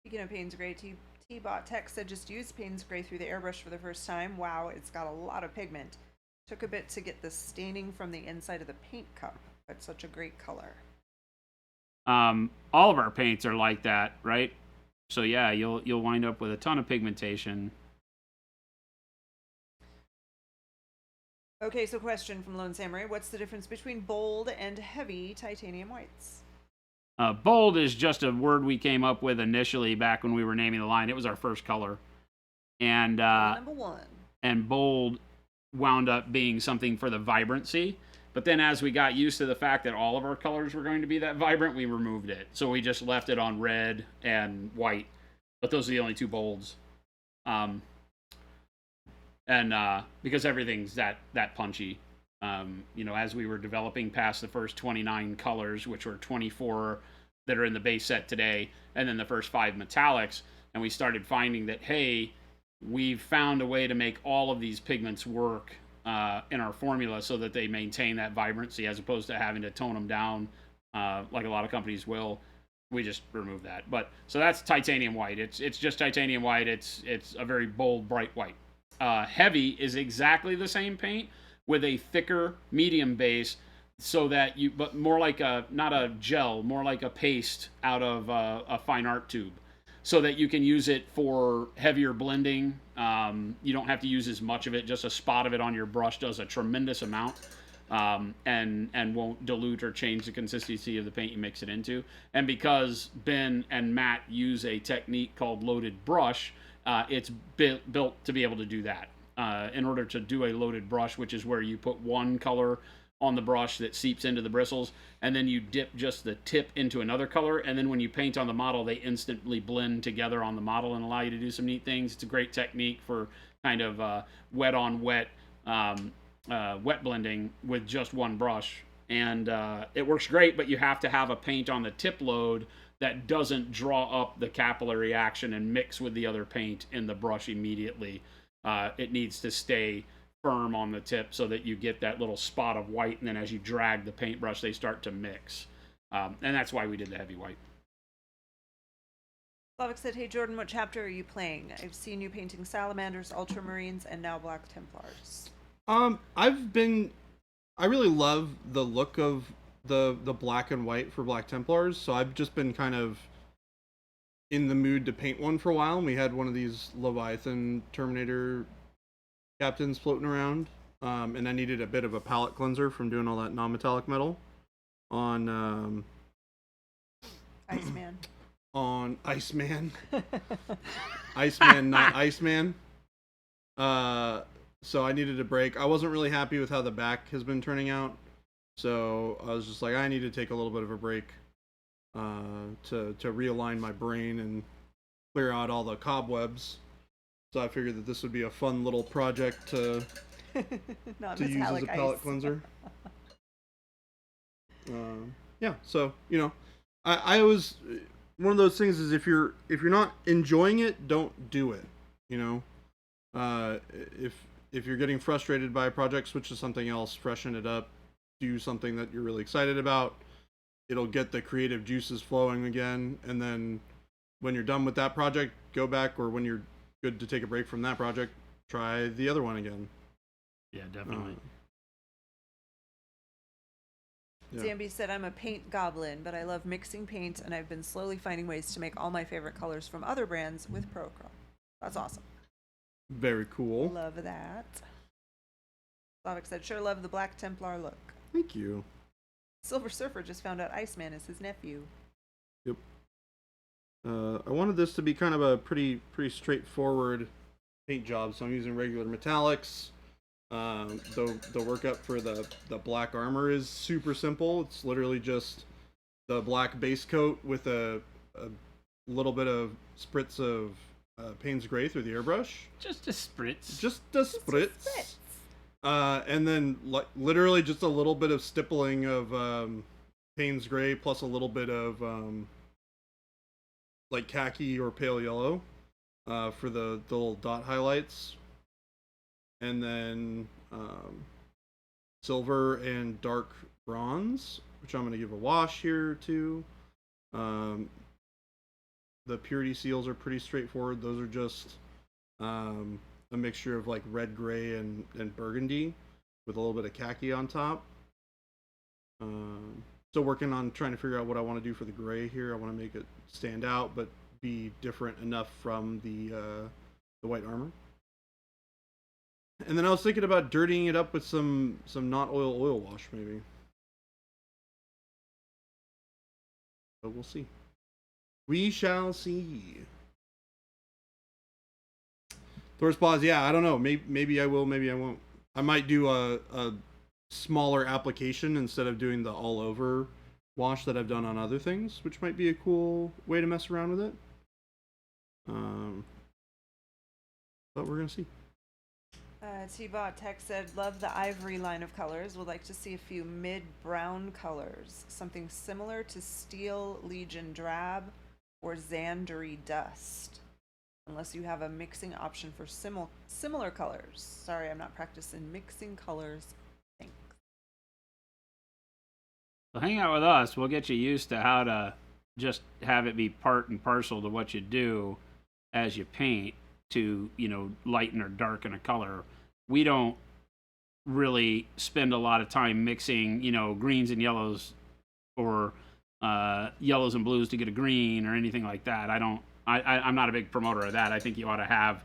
Speaking of Payne's Gray, T-Bot Tech said just use Payne's Gray through the airbrush for the first time. Wow, it's got a lot of pigment. Took a bit to get the staining from the inside of the paint cup, but such a great color. All of our paints are like that, right? So yeah, you'll wind up with a ton of pigmentation. Okay, so question from Lone Samurai. What's the difference between bold and heavy titanium whites? Bold is just a word we came up with initially back when we were naming the line. It was our first color. And Number 1. And bold wound up being something for the vibrancy. But then as we got used to the fact that all of our colors were going to be that vibrant, we removed it. So we just left it on red and white. But those are the only two bolds. Because everything's that punchy. As we were developing past the first 29 colors, which were 24 that are in the base set today, and then the first 5 metallics, and we started finding that, hey, we've found a way to make all of these pigments work in our formula so that they maintain that vibrancy as opposed to having to tone them down like a lot of companies will. We just removed that. But so that's titanium white. It's just titanium white. It's a very bold, bright white. Heavy is exactly the same paint with a thicker medium base, so that but more like not a gel, more like a paste out of a fine art tube, so that you can use it for heavier blending. You don't have to use as much of it. Just a spot of it on your brush does a tremendous amount, and won't dilute or change the consistency of the paint you mix it into. And because Ben and Matt use a technique called loaded brush, it's built to be able to do that. In order to do a loaded brush, which is where you put one color on the brush that seeps into the bristles, and then you dip just the tip into another color, and then when you paint on the model, they instantly blend together on the model and allow you to do some neat things. It's a great technique for kind of wet on wet wet blending with just one brush, and it works great, but you have to have a paint on the tip load that doesn't draw up the capillary action and mix with the other paint in the brush immediately. It needs to stay firm on the tip so that you get that little spot of white, and then as you drag the paintbrush, they start to mix. And that's why we did the heavy white. Slavic said, hey Jordan, what chapter are you playing? I've seen you painting salamanders, ultramarines, and now black templars. I really love the look of the black and white for Black Templars, so I've just been kind of in the mood to paint one for a while. And we had one of these Leviathan Terminator captains floating around, and I needed a bit of a palette cleanser from doing all that non-metallic metal on Iceman. On Iceman. Iceman, not Iceman. So I needed a break. I wasn't really happy with how the back has been turning out, so I was just like, I need to take a little bit of a break to realign my brain and clear out all the cobwebs. So I figured that this would be a fun little project to use as a palette cleanser. Yeah, so I was one of those things is if you're not enjoying it, don't do it. If you're getting frustrated by a project, switch to something else, freshen it up, do something that you're really excited about. It'll get the creative juices flowing again, and then when you're done with that project, go back, or when you're good to take a break from that project, try the other one again. Yeah, definitely. Yeah. Zambi said, I'm a paint goblin, but I love mixing paint, and I've been slowly finding ways to make all my favorite colors from other brands with Prochrome. That's awesome. Very cool. Love that. Slavic said, sure love the Black Templar look. Thank you. Silver Surfer just found out Iceman is his nephew. Yep. I wanted this to be kind of a pretty straightforward paint job, so I'm using regular metallics. The workup for the black armor is super simple. It's literally just the black base coat with a little bit of spritz of Payne's Gray through the airbrush. Just a spritz. Just a spritz. And then literally just a little bit of stippling of Payne's Gray plus a little bit of like khaki or pale yellow for the little dot highlights. And then silver and dark bronze, which I'm going to give a wash here too. The purity seals are pretty straightforward. Those are just a mixture of like red, gray, and burgundy with a little bit of khaki on top. Still working on trying to figure out what I want to do for the gray here. I want to make it stand out but be different enough from the white armor. And then I was thinking about dirtying it up with some not oil wash maybe. But we'll see. We shall see. Thor's Paws, yeah, I don't know. Maybe I will, maybe I won't. I might do a smaller application instead of doing the all over wash that I've done on other things, which might be a cool way to mess around with it. But we're gonna see. T-Bot Tech said, love the ivory line of colors. Would like to see a few mid-brown colors. Something similar to Steel Legion Drab or Xandri Dust. Unless you have a mixing option for similar colors. Sorry, I'm not practicing mixing colors. Thanks. Well, hang out with us. We'll get you used to how to just have it be part and parcel to what you do as you paint to, lighten or darken a color. We don't really spend a lot of time mixing, greens and yellows or yellows and blues to get a green or anything like that. I'm not a big promoter of that. I think you ought to have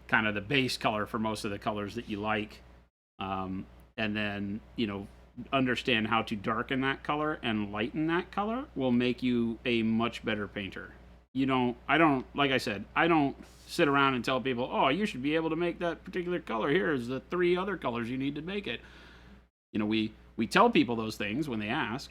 kind of the base color for most of the colors that you like. And then, understand how to darken that color and lighten that color will make you a much better painter. Like I said, I don't sit around and tell people, oh, you should be able to make that particular color. Here's the 3 other colors you need to make it. We tell people those things when they ask,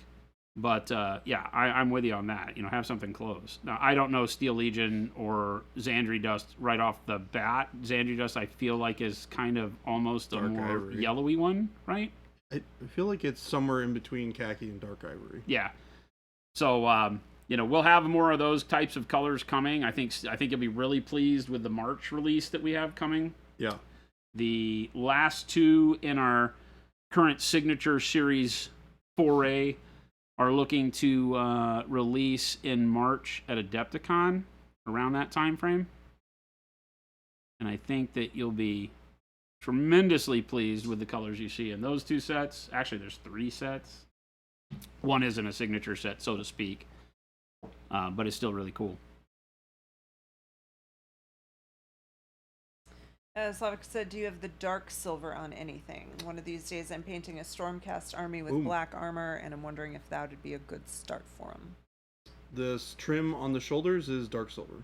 but I'm with you on that. Have something close. Now, I don't know Steel Legion or Xandri Dust right off the bat. Xandri Dust, I feel like, is kind of almost dark a more ivory. Yellowy one, right? I feel like it's somewhere in between khaki and dark ivory. Yeah. So, we'll have more of those types of colors coming. I think you'll be really pleased with the March release that we have coming. Yeah. The last 2 in our current signature series foray are looking to release in March at Adepticon around that time frame. And I think that you'll be tremendously pleased with the colors you see in those 2 sets. Actually, there's 3 sets. One isn't a signature set, so to speak, but it's still really cool. Slavic said, do you have the dark silver on anything? One of these days I'm painting a Stormcast army with black armor, and I'm wondering if that would be a good start for him. This trim on the shoulders is dark silver.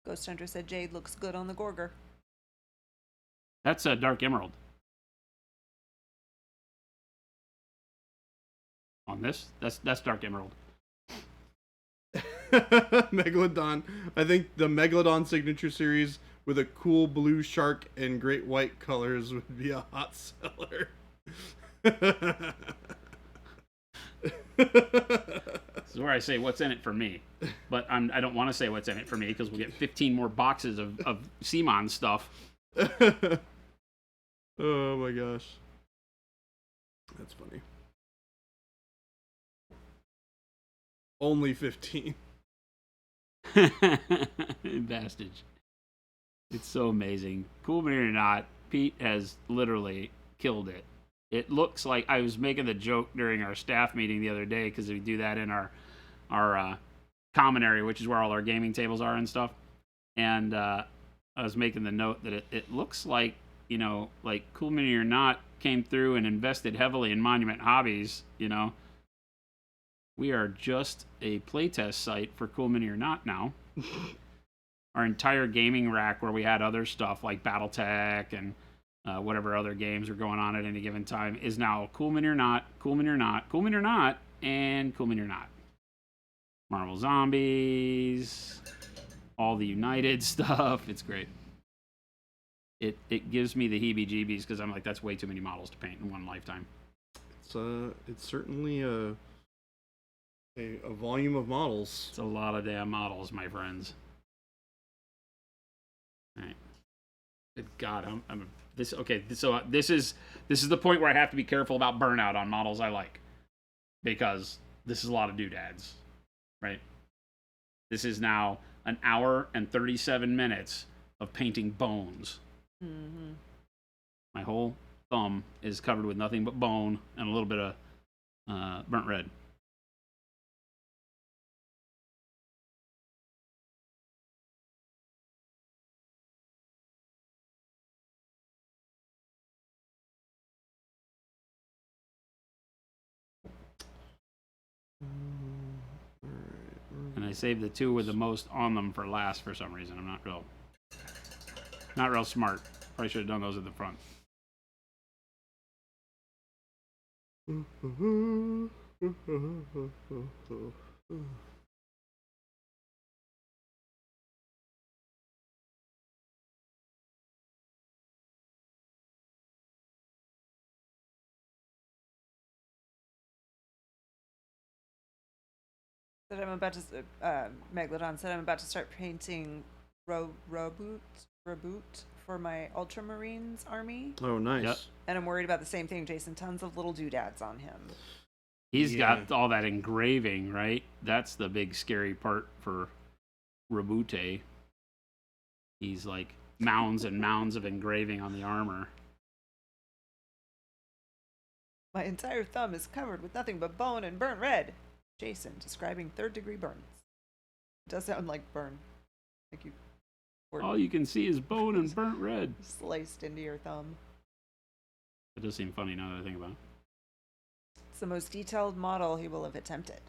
Ghost Hunter said Jade looks good on the Gorger. That's a dark emerald. On this, that's dark emerald. Megalodon. I think the Megalodon signature series with a cool blue shark and great white colors would be a hot seller. This is where I say what's in it for me, but I don't want to say what's in it for me because we'll get 15 more boxes of Simon stuff. Oh my gosh, that's funny. Only 15. Bastage. It's so amazing. Cool me or not, Pete has literally killed it. It looks like I was making the joke during our staff meeting the other day because we do that in our common area, which is where all our gaming tables are and stuff. And I was making the note that it looks like, like Cool Mini or Not came through and invested heavily in Monument Hobbies, We are just a playtest site for Cool Mini or Not now. Our entire gaming rack where we had other stuff like Battletech and whatever other games are going on at any given time is now Cool Mini or Not, Cool Mini or Not, Cool Mini or Not, and Cool Mini or Not. Marvel Zombies, all the United stuff. It's great. It gives me the heebie-jeebies because I'm like, that's way too many models to paint in one lifetime. It's certainly a volume of models. It's a lot of damn models, my friends. All right. Good God, So this is the point where I have to be careful about burnout on models I like, because this is a lot of doodads, right? This is now an hour and 37 minutes of painting bones. Mm-hmm. My whole thumb is covered with nothing but bone and a little bit of burnt red. And I saved the two with the most on them for last for some reason. I'm not real smart. Probably should have done those at the front. That I'm about to, Megalodon said I'm about to start painting reboot for my Ultramarines army. Oh, nice. Yep. And I'm worried about the same thing, Jason. Tons of little doodads on him. He's got all that engraving, right? That's the big scary part for Rabute. He's like mounds and mounds of engraving on the armor. My entire thumb is covered with nothing but bone and burnt red. Jason describing third-degree burns. It does sound like burn. Like you. All you can see is bone and burnt red. Sliced into your thumb. It does seem funny now that I think about it. It's the most detailed model he will have attempted.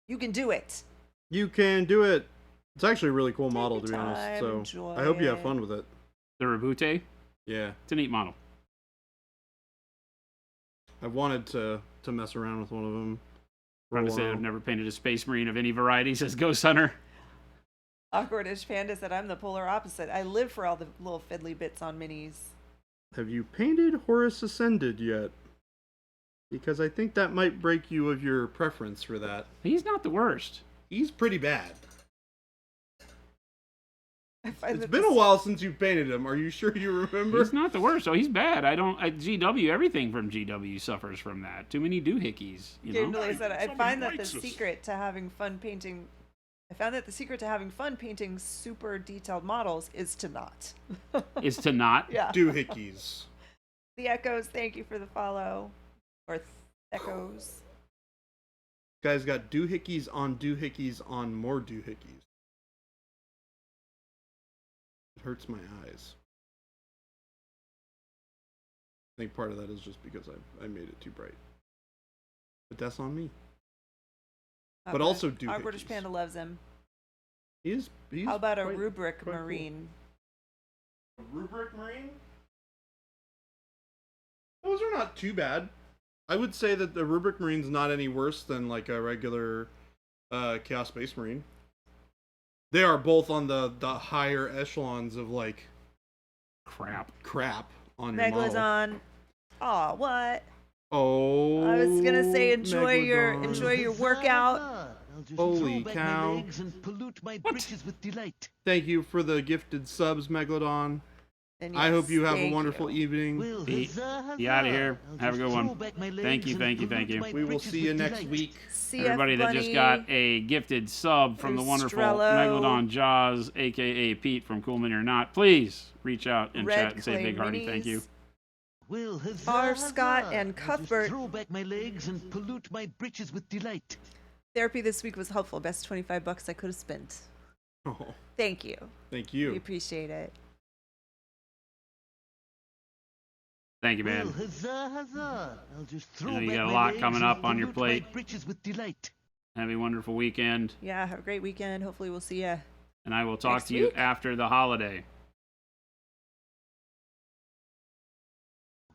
You can do it. You can do it. It's actually a really cool model, your to be honest. time, So enjoy I hope you have it. fun with it. The Rabute, Yeah, it's a neat model. I wanted to mess around with one of them. Proud to say I've never painted a Space Marine of any variety, says Ghost Hunter. Awkwardish Panda said, I'm the polar opposite. I live for all the little fiddly bits on minis. Have you painted Horus Ascended yet? Because I think that might break you of your preference for that. He's not the worst. He's pretty bad. I find It's that been this- a while since you painted him. Are you sure you remember? He's not the worst. So he's bad. GW, everything from GW suffers from that. Too many doohickeys, you know? Kindle said, I Somebody find that the likes us. secret to having fun painting. I found that the secret to having fun painting super detailed models is to not. Is to not. Yeah. Doohickeys. The Echoes, thank you for the follow. Or Echoes. Guy's got doohickeys on more doohickeys. It hurts my eyes. I think part of that is just because I made it too bright. But that's on me. But also doohickeys. Awkwardish Panda loves him. He's How about a quite- rubric quite cool. marine? A rubric marine? Those are not too bad. I would say that the rubric marine's not any worse than like a regular Chaos Space Marine. They are both on the higher echelons of like Crap. crap on your model. Megalodon. Aw, what? Oh, I was gonna say enjoy your Megalodon. workout. I'll just Holy throw back cow. my legs and pollute my britches with delight. Thank you for the gifted subs, Megalodon. And I hope you have a thank wonderful you. evening. Well, Be huzzah, outta huzzah. here. I'll Have a just good one. throw back my Thank legs you, and thank you, thank pollute you. my We will britches see you with next delight. week. CF Everybody that just Bunny. got a gifted sub from the wonderful Estrello. Megalodon Jaws, a.k.a. Pete from Cool Mini or Not, please reach out and Red chat and say Clay big hearty thank you. Minis. Well, huzzah, R. Scott huzzah. and I'll just Cuthbert. throw back my legs and pollute my britches with delight. Therapy this week was helpful. Best $25 I could have spent. Oh, Thank you. thank We you. appreciate it. Thank you, Well, man. huzzah, huzzah. I'll just throw know you back got a my lot legs coming and up on your pollute my plate. britches with delight. Have a wonderful weekend, Yeah, have a great weekend. Hopefully we'll see you. and I will talk Next to you week? after the holiday.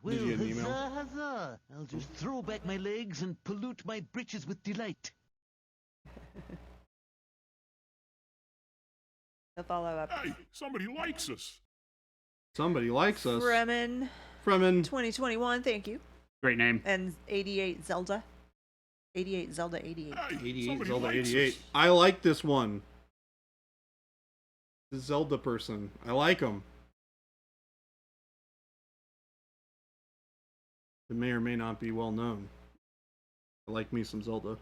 Well, Did you get an email? huzzah, huzzah. I'll just throw back my legs and pollute my britches with delight. The follow-up. Hey, somebody likes us. Somebody likes us. Fremen Fremen. 2021, thank you. Great name. And 88 Zelda. 88 Zelda 88. Hey, 88 somebody Zelda likes 88. us. I like this one. The Zelda person. I like him. It may or may not be well known. I like me some Zelda.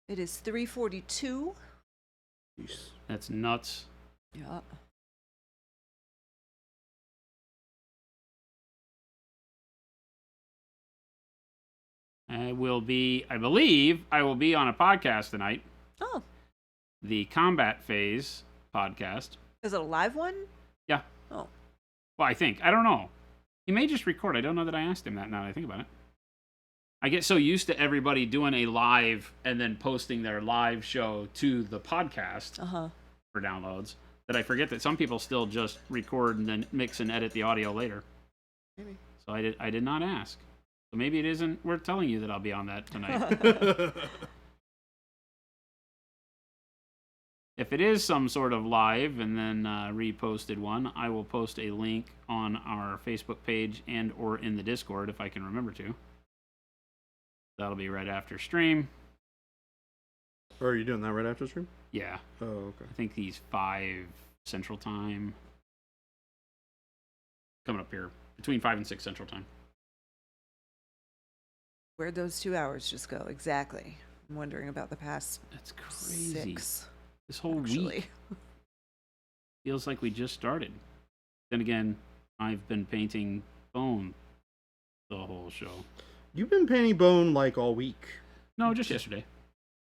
It is 3:42. Jeez. That's nuts. Yeah. I believe I will be on a podcast tonight. Oh, The Combat Phase podcast. is it a live one? Yeah. Oh. Well, I think. I don't know. He may just record. I don't know that I asked him that now that I think about it. I get so used to everybody doing a live and then posting their live show to the podcast Uh-huh. for downloads that I forget that some people still just record and then mix and edit the audio later. Maybe. So I did not ask. So maybe it isn't worth telling you that I'll be on that tonight. If it is some sort of live and then reposted one, I will post a link on our Facebook page and or in the Discord if I can remember to. That'll be right after stream. Or are you doing that right after stream? Yeah, Oh, okay. I think he's 5 Central Time. Coming up here. Between 5 and 6 Central Time. Where'd those 2 hours just go? Exactly. I'm wondering about the past That's crazy. 6. This whole Actually. week feels like we just started. Then again, I've been painting bone the whole show. You've been painting bone like all week. No, just yesterday.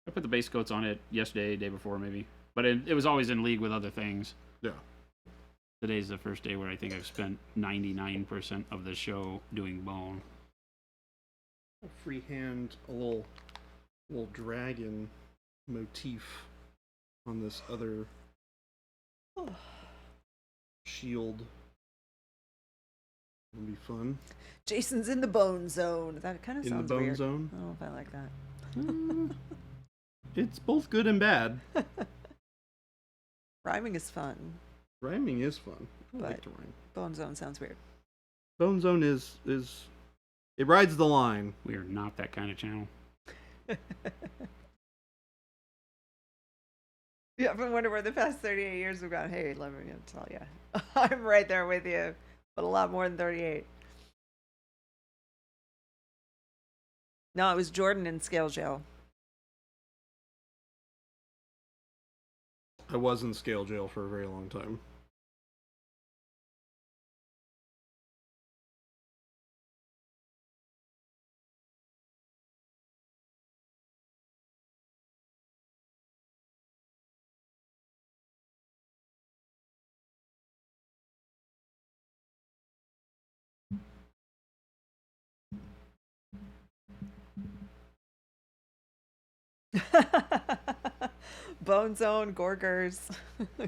I put the base coats on it yesterday, day before maybe. But it was always in league with other things. Yeah. Today's the first day where I think I've spent 99% of the show doing bone. I'll freehand a little dragon motif on this other shield. It'll be fun. Jason's in the bone zone. That kind of In the sounds bone weird. zone. I don't know if I like that. It's both good and bad. Rhyming is fun. Rhyming is fun. I like But- to rhyme. Bone zone sounds weird. Bone zone is it rides the line. We are not that kind of channel. Yeah, I've been wondering where the past 38 years have gone. Hey, let me tell you. I'm right there with you, but a lot more than 38. No, it was Jordan in scale jail. I was in scale jail for a very long time. Bone zone, gorgers,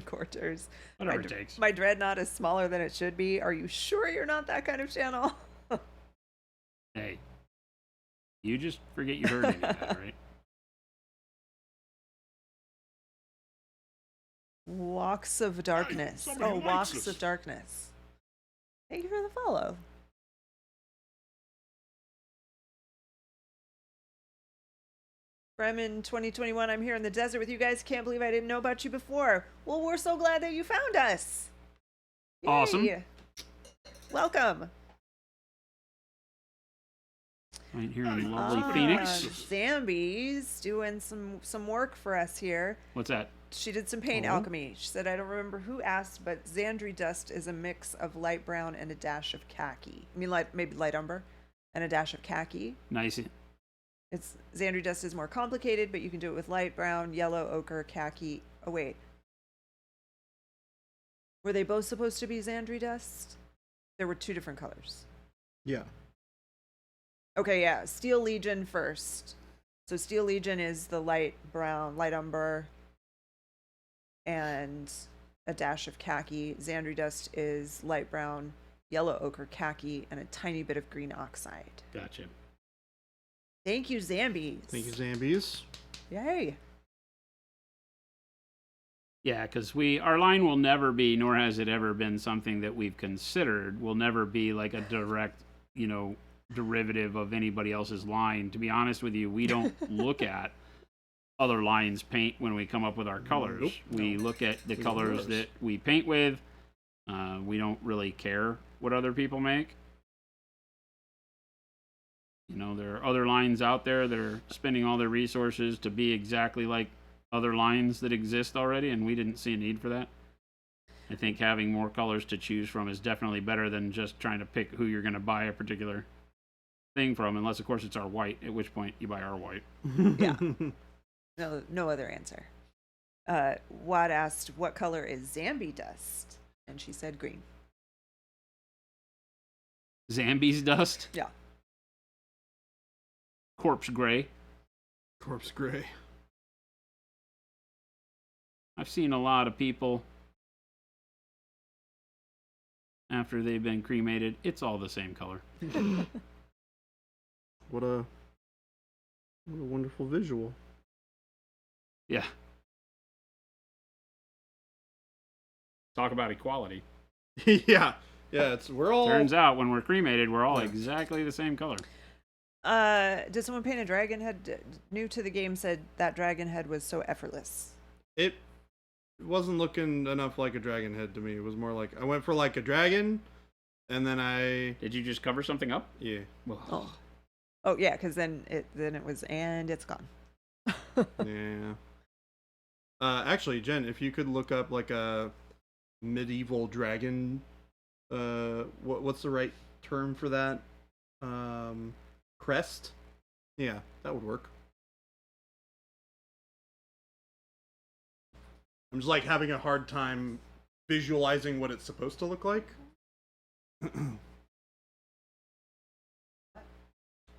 quarters. Whatever it takes. My dreadnought is smaller than it should be. Are you sure you're not that kind of channel? Hey, you just forget you heard any of that, right? Walks of Darkness. somebody Oh, likes Walks us. of Darkness. Thank you for the follow. Bremen 2021, I'm here in the desert with you guys. Can't believe I didn't know about you before. Well, we're so glad that you found us. Awesome. Yay. Welcome. Right here in lovely Ah, Phoenix. Zambi's doing some work for us here. What's that? She did some paint Oh. alchemy. She said, I don't remember who asked, but Xandri dust is a mix of light brown and a dash of khaki. I mean, maybe light umber and a dash of khaki. Nice. It's Xandri dust is more complicated, but you can do it with light brown, yellow, ochre, khaki. Oh, wait. Were they both supposed to be Xandri dust? There were two different colors. Yeah. Okay, yeah. Steel Legion first. So Steel Legion is the light brown, light umber, and a dash of khaki. Xandri dust is light brown, yellow ochre khaki, and a tiny bit of green oxide. Gotcha. Thank you, Zambies. Thank you, Zambies. Yay. Yeah, because our line will never be, nor has it ever been something that we've considered, will never be like a direct, derivative of anybody else's line. To be honest with you, we don't look at other lines paint when we come up with our colors. Nope. We look at the We colors don't. that we paint with. We don't really care what other people make. There are other lines out there that are spending all their resources to be exactly like other lines that exist already, and we didn't see a need for that. I think having more colors to choose from is definitely better than just trying to pick who you're going to buy a particular thing from, unless, of course, it's our white, at which point you buy our white. Yeah. No other answer. Watt asked, what color is Zambi dust? And she said green. Zambi's dust? Yeah. Corpse gray. Corpse gray. I've seen a lot of people, after they've been cremated, it's all the same color. What a wonderful visual. Yeah. Talk about equality. Yeah. We're all Turns out when we're cremated, we're all exactly the same color. Did someone paint a dragon head? New to the game said that dragon head was so effortless. It wasn't looking enough like a dragon head to me. It was more like I went for like a dragon, and then Did you just cover something up? yeah. Well, Oh yeah, because then it was, and it's gone. Yeah. Actually, Jen, if you could look up like a medieval dragon, what's the right term for that? Crest? Yeah, that would work. I'm just like having a hard time visualizing what it's supposed to look like.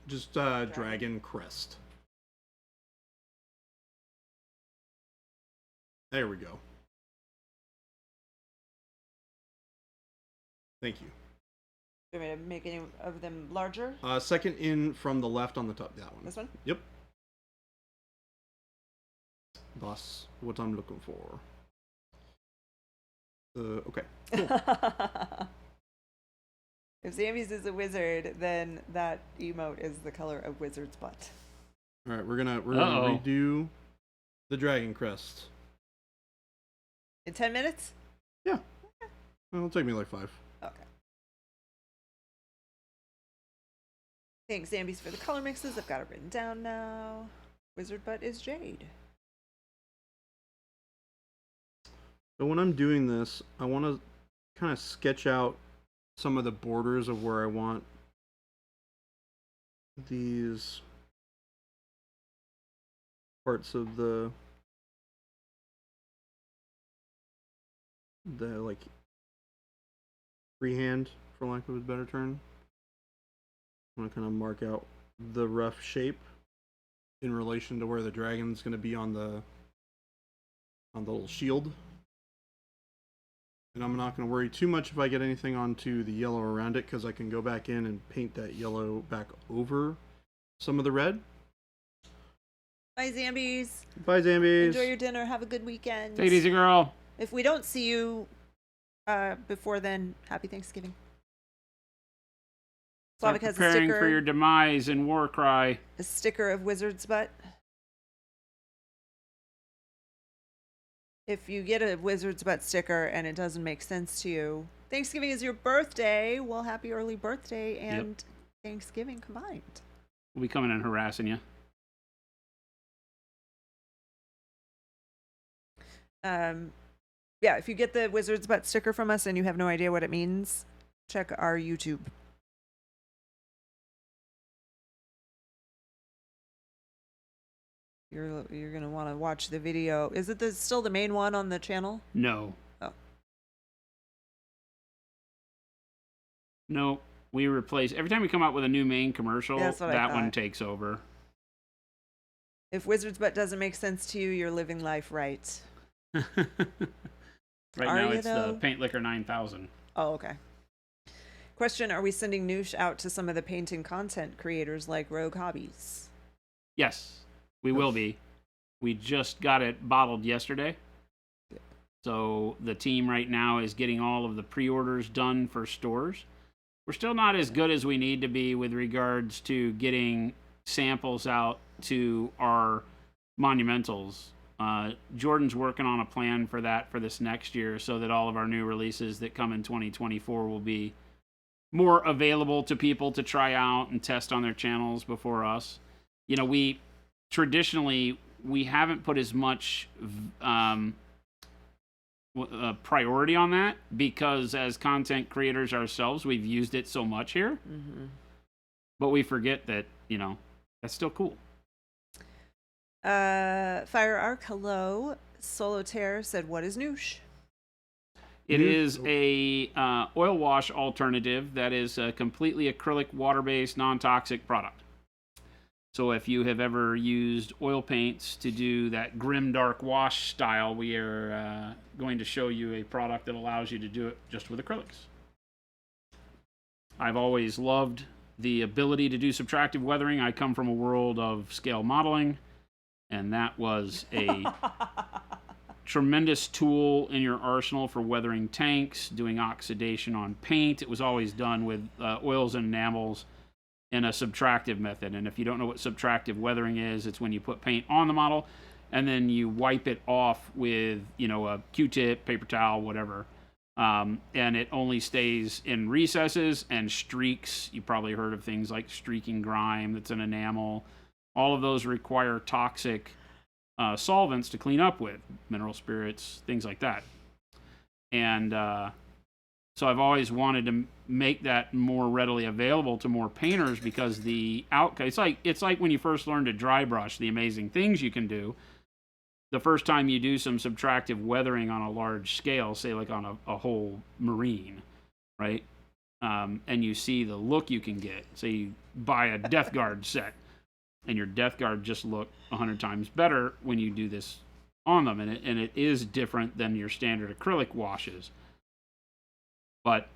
Just dragon crest. There we go. Thank you. Do you want me to make any of them larger? Second in from the left on the top. That one. This one? Yep. That's what I'm looking for. Okay. Cool. If Zambi's is a wizard, then that emote is the color of wizard's butt. All right, we're gonna Uh-oh. redo the dragon crest. In 10 minutes? Yeah. Well, it'll take me like 5. Okay. Thanks, Zambi's, for the color mixes. I've got it written down now. Wizard butt is jade. So when I'm doing this, I want to kind of sketch out some of the borders of where I want these parts of the like freehand, for lack of a better term. I want to kind of mark out the rough shape in relation to where the dragon's going to be on the little shield. And I'm not going to worry too much if I get anything onto the yellow around it, because I can go back in and paint that yellow back over some of the red. Bye, Zambies. Bye, Zambies. Enjoy your dinner. Have a good weekend. take it easy, girl. If we don't see you before then, happy Thanksgiving. Start Slavic has a preparing sticker. for your demise in war cry. A sticker of wizard's butt. If you get a wizard's butt sticker and it doesn't make sense to you, Thanksgiving is your birthday. Well, happy early birthday and Thanksgiving combined. We'll be coming and harassing you. Yeah, if you get the wizard's butt sticker from us and you have no idea what it means, check our YouTube. You're gonna want to watch the video. Is it still the main one on the channel? No. Oh. No. We replace every time we come out with a new main commercial, That's what I that one thought. takes over. If wizard's butt doesn't make sense to you, you're living life right. Right Are now you, it's though? the Paint Liquor 9000. Oh, okay. Question: are we sending Noosh out to some of the painting content creators like Rogue Hobbies? Yes, we will be. We just got it bottled yesterday. So the team right now is getting all of the pre-orders done for stores. We're still not as good as we need to be with regards to getting samples out to our monumentals. Jordan's working on a plan for that for this next year so that all of our new releases that come in 2024 will be more available to people to try out and test on their channels before us. You know, we traditionally haven't put as much priority on that because as content creators ourselves, we've used it so much here. Mm-hmm. But we forget that, you know, that's still cool. Fire Arc, hello. Solitaire said, what is Noosh? It is a oil wash alternative that is a completely acrylic, water-based, non-toxic product. So if you have ever used oil paints to do that grim dark wash style, we are going to show you a product that allows you to do it just with acrylics. I've always loved the ability to do subtractive weathering. I come from a world of scale modeling, and that was a tremendous tool in your arsenal for weathering tanks, doing oxidation on paint. It was always done with oils and enamels in a subtractive method. And if you don't know what subtractive weathering is, it's when you put paint on the model and then you wipe it off with, you know, a Q-tip, paper towel, whatever. And it only stays in recesses and streaks. You probably heard of things like streaking grime that's an enamel. All of those require toxic solvents to clean up with, mineral spirits, things like that. And so I've always wanted to make that more readily available to more painters because the outcome, it's like when you first learn to dry brush, the amazing things you can do. The first time you do some subtractive weathering on a large scale, say like on a whole marine, right? And you see the look you can get. Say you buy a Death Guard set, and your Death Guard just look 100 times better when you do this on them, and it is different than your standard acrylic washes. But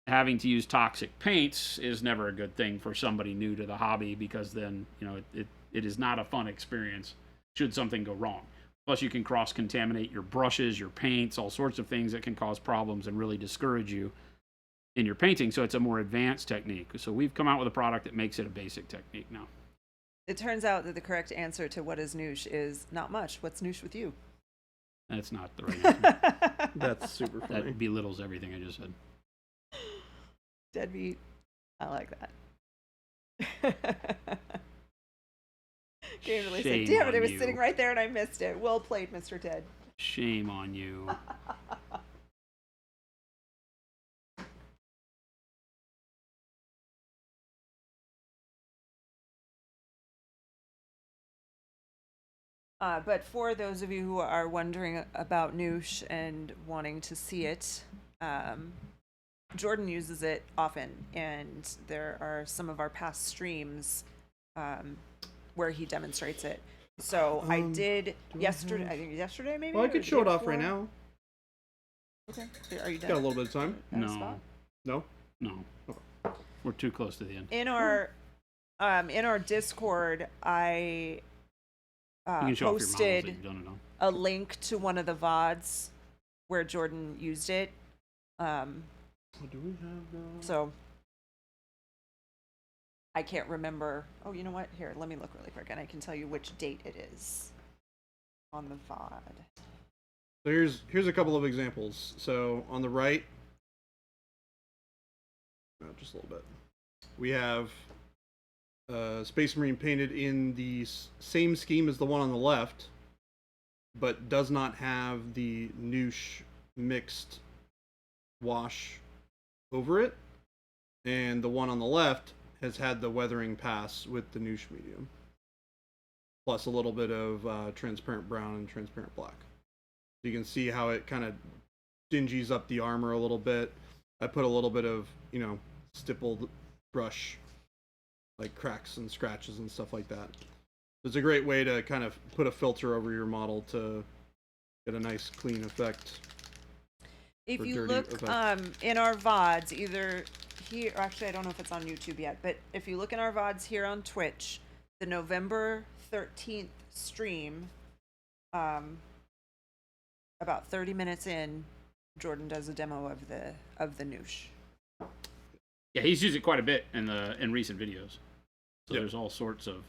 having to use toxic paints is never a good thing for somebody new to the hobby because then, you know, it is not a fun experience should something go wrong. Plus, you can cross-contaminate your brushes, your paints, all sorts of things that can cause problems and really discourage you in your painting. So it's a more advanced technique. So we've come out with a product that makes it a basic technique now. It turns out that the correct answer to what is Noosh is not much. What's Noosh with you? That's not the right answer. That's super funny. That belittles everything I just said. Deadbeat. I like that. Game really said, Shame damn it, on it was you. sitting right there and I missed it. Well played, Mr. Ted. Shame on you. But for those of you who are wondering about Noosh and wanting to see it, Jordan uses it often, and there are some of our past streams where he demonstrates it. So I did yesterday. I think yesterday maybe. Well, I or could the show day it off right before? now. Okay. Are you done? Got a little bit of time. At a No. spot? No? No. We're too close to the end. In our Discord, I You can show off your models that posted you've done it on. a link to one of the VODs where Jordan used it. Oh, do we have the... So I can't remember. Oh, you know what? Here, let me look really quick, and I can tell you which date it is on the VOD. So here's a couple of examples. So on the right, just a little bit, we have Space Marine painted in the same scheme as the one on the left, but does not have the Noosh mixed wash over it. And the one on the left has had the weathering pass with the Noosh medium, plus a little bit of transparent brown and transparent black. So you can see how it kind of dingies up the armor a little bit. I put a little bit of, stippled brush, like cracks and scratches and stuff like that. It's a great way to kind of put a filter over your model to get a nice clean effect. If For you dirty look effect. in our VODs, either here, actually, I don't know if it's on YouTube yet, but if you look in our VODs here on Twitch, the November 13th stream, about 30 minutes in, Jordan does a demo of the noosh. Yeah, he's used it quite a bit in recent videos. So Yep. there's all sorts of.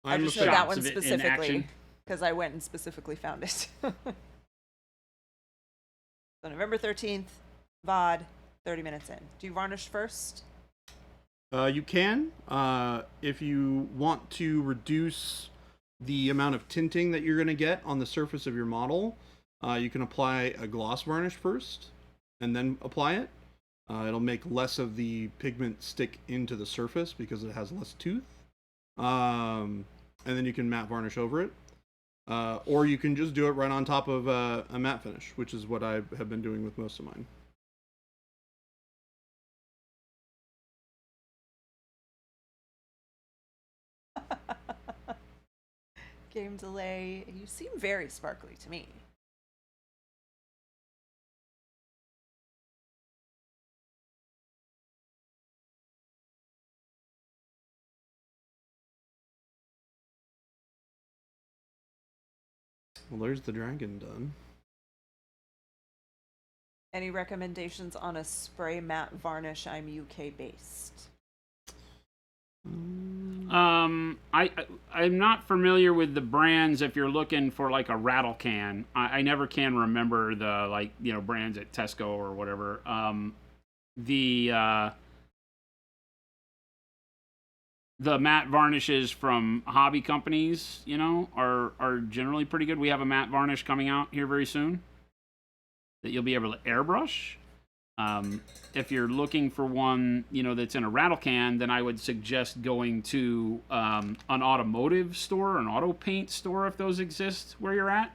I just know shots that one of it in specifically action. because I went and specifically found it. So November 13th, VOD, 30 minutes in. Do you varnish first? You can. If you want to reduce the amount of tinting that you're going to get on the surface of your model, you can apply a gloss varnish first and then apply it. It'll make less of the pigment stick into the surface because it has less tooth. And then you can matte varnish over it. Or you can just do it right on top of a matte finish, which is what I have been doing with most of mine. Game delay. You seem very sparkly to me. Well, there's the dragon done. Any recommendations on a spray matte varnish? I'm UK based. I'm not familiar with the brands. If you're looking for like a rattle can, I never can remember the brands at Tesco or whatever. The matte varnishes from hobby companies, are generally pretty good. We have a matte varnish coming out here very soon that you'll be able to airbrush. If you're looking for one, that's in a rattle can, then I would suggest going to an automotive store, an auto paint store, if those exist where you're at,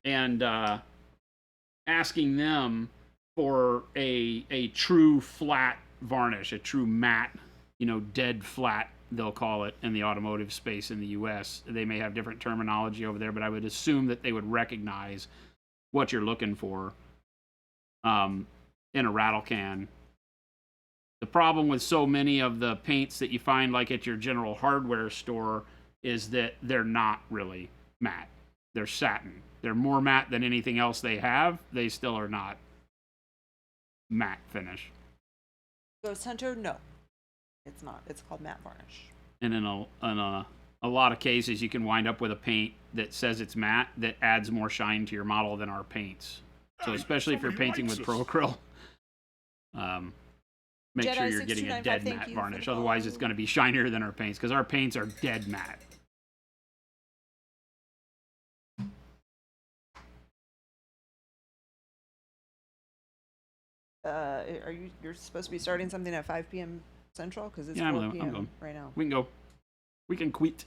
and asking them for a true flat varnish, a true matte, dead flat, they'll call it in the automotive space in the US. They may have different terminology over there, but I would assume that they would recognize what you're looking for in a rattle can. The problem with so many of the paints that you find like at your general hardware store is that they're not really matte. They're satin. They're more matte than anything else they have. They still are not matte finish. Ghost Hunter? No. It's not. It's called matte varnish. And in a lot of cases, you can wind up with a paint that says it's matte that adds more shine to your model than our paints. So especially if you're painting with Pro Acryl, make sure you're getting a dead matte varnish. Otherwise, it's going to be shinier than our paints because our paints are dead matte. You're supposed to be starting something at 5 p.m. Central? Because it's 4 I'm p.m. going. right now. We can go. We can quit.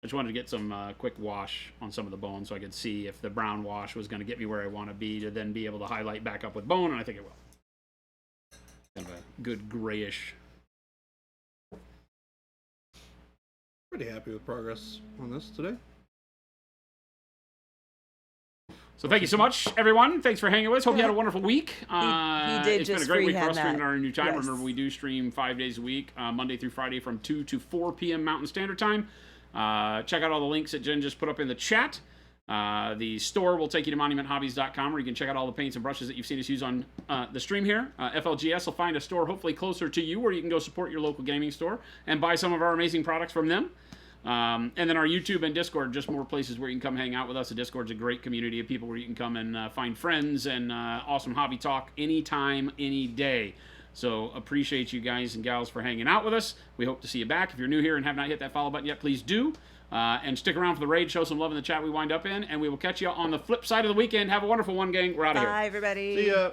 I just wanted to get some quick wash on some of the bone so I could see if the brown wash was going to get me where I want to be to then be able to highlight back up with bone, and I think it will. Kind of a good grayish. Pretty happy with progress on this today. So thank you so much, everyone. Thanks for hanging with us. Hope you had a wonderful week. He did it's just been a great week for freehand us streaming that. our new time. Yes. Remember, we do stream 5 days a week, Monday through Friday from 2 to 4 p.m. Mountain Standard Time. Check out all the links that Jen just put up in the chat. The store will take you to monumenthobbies.com where you can check out all the paints and brushes that you've seen us use on the stream here. FLGS will find a store hopefully closer to you where you can go support your local gaming store and buy some of our amazing products from them. And then our YouTube and Discord, just more places where you can come hang out with us. The Discord's a great community of people where you can come and find friends and awesome hobby talk anytime, any day. So appreciate you guys and gals for hanging out with us. We hope to see you back. If you're new here and have not hit that follow button yet, please do. And stick around for the raid. Show some love in the chat we wind up in. And we will catch you on the flip side of the weekend. Have a wonderful one, gang. We're out of here. Bye, everybody. See ya.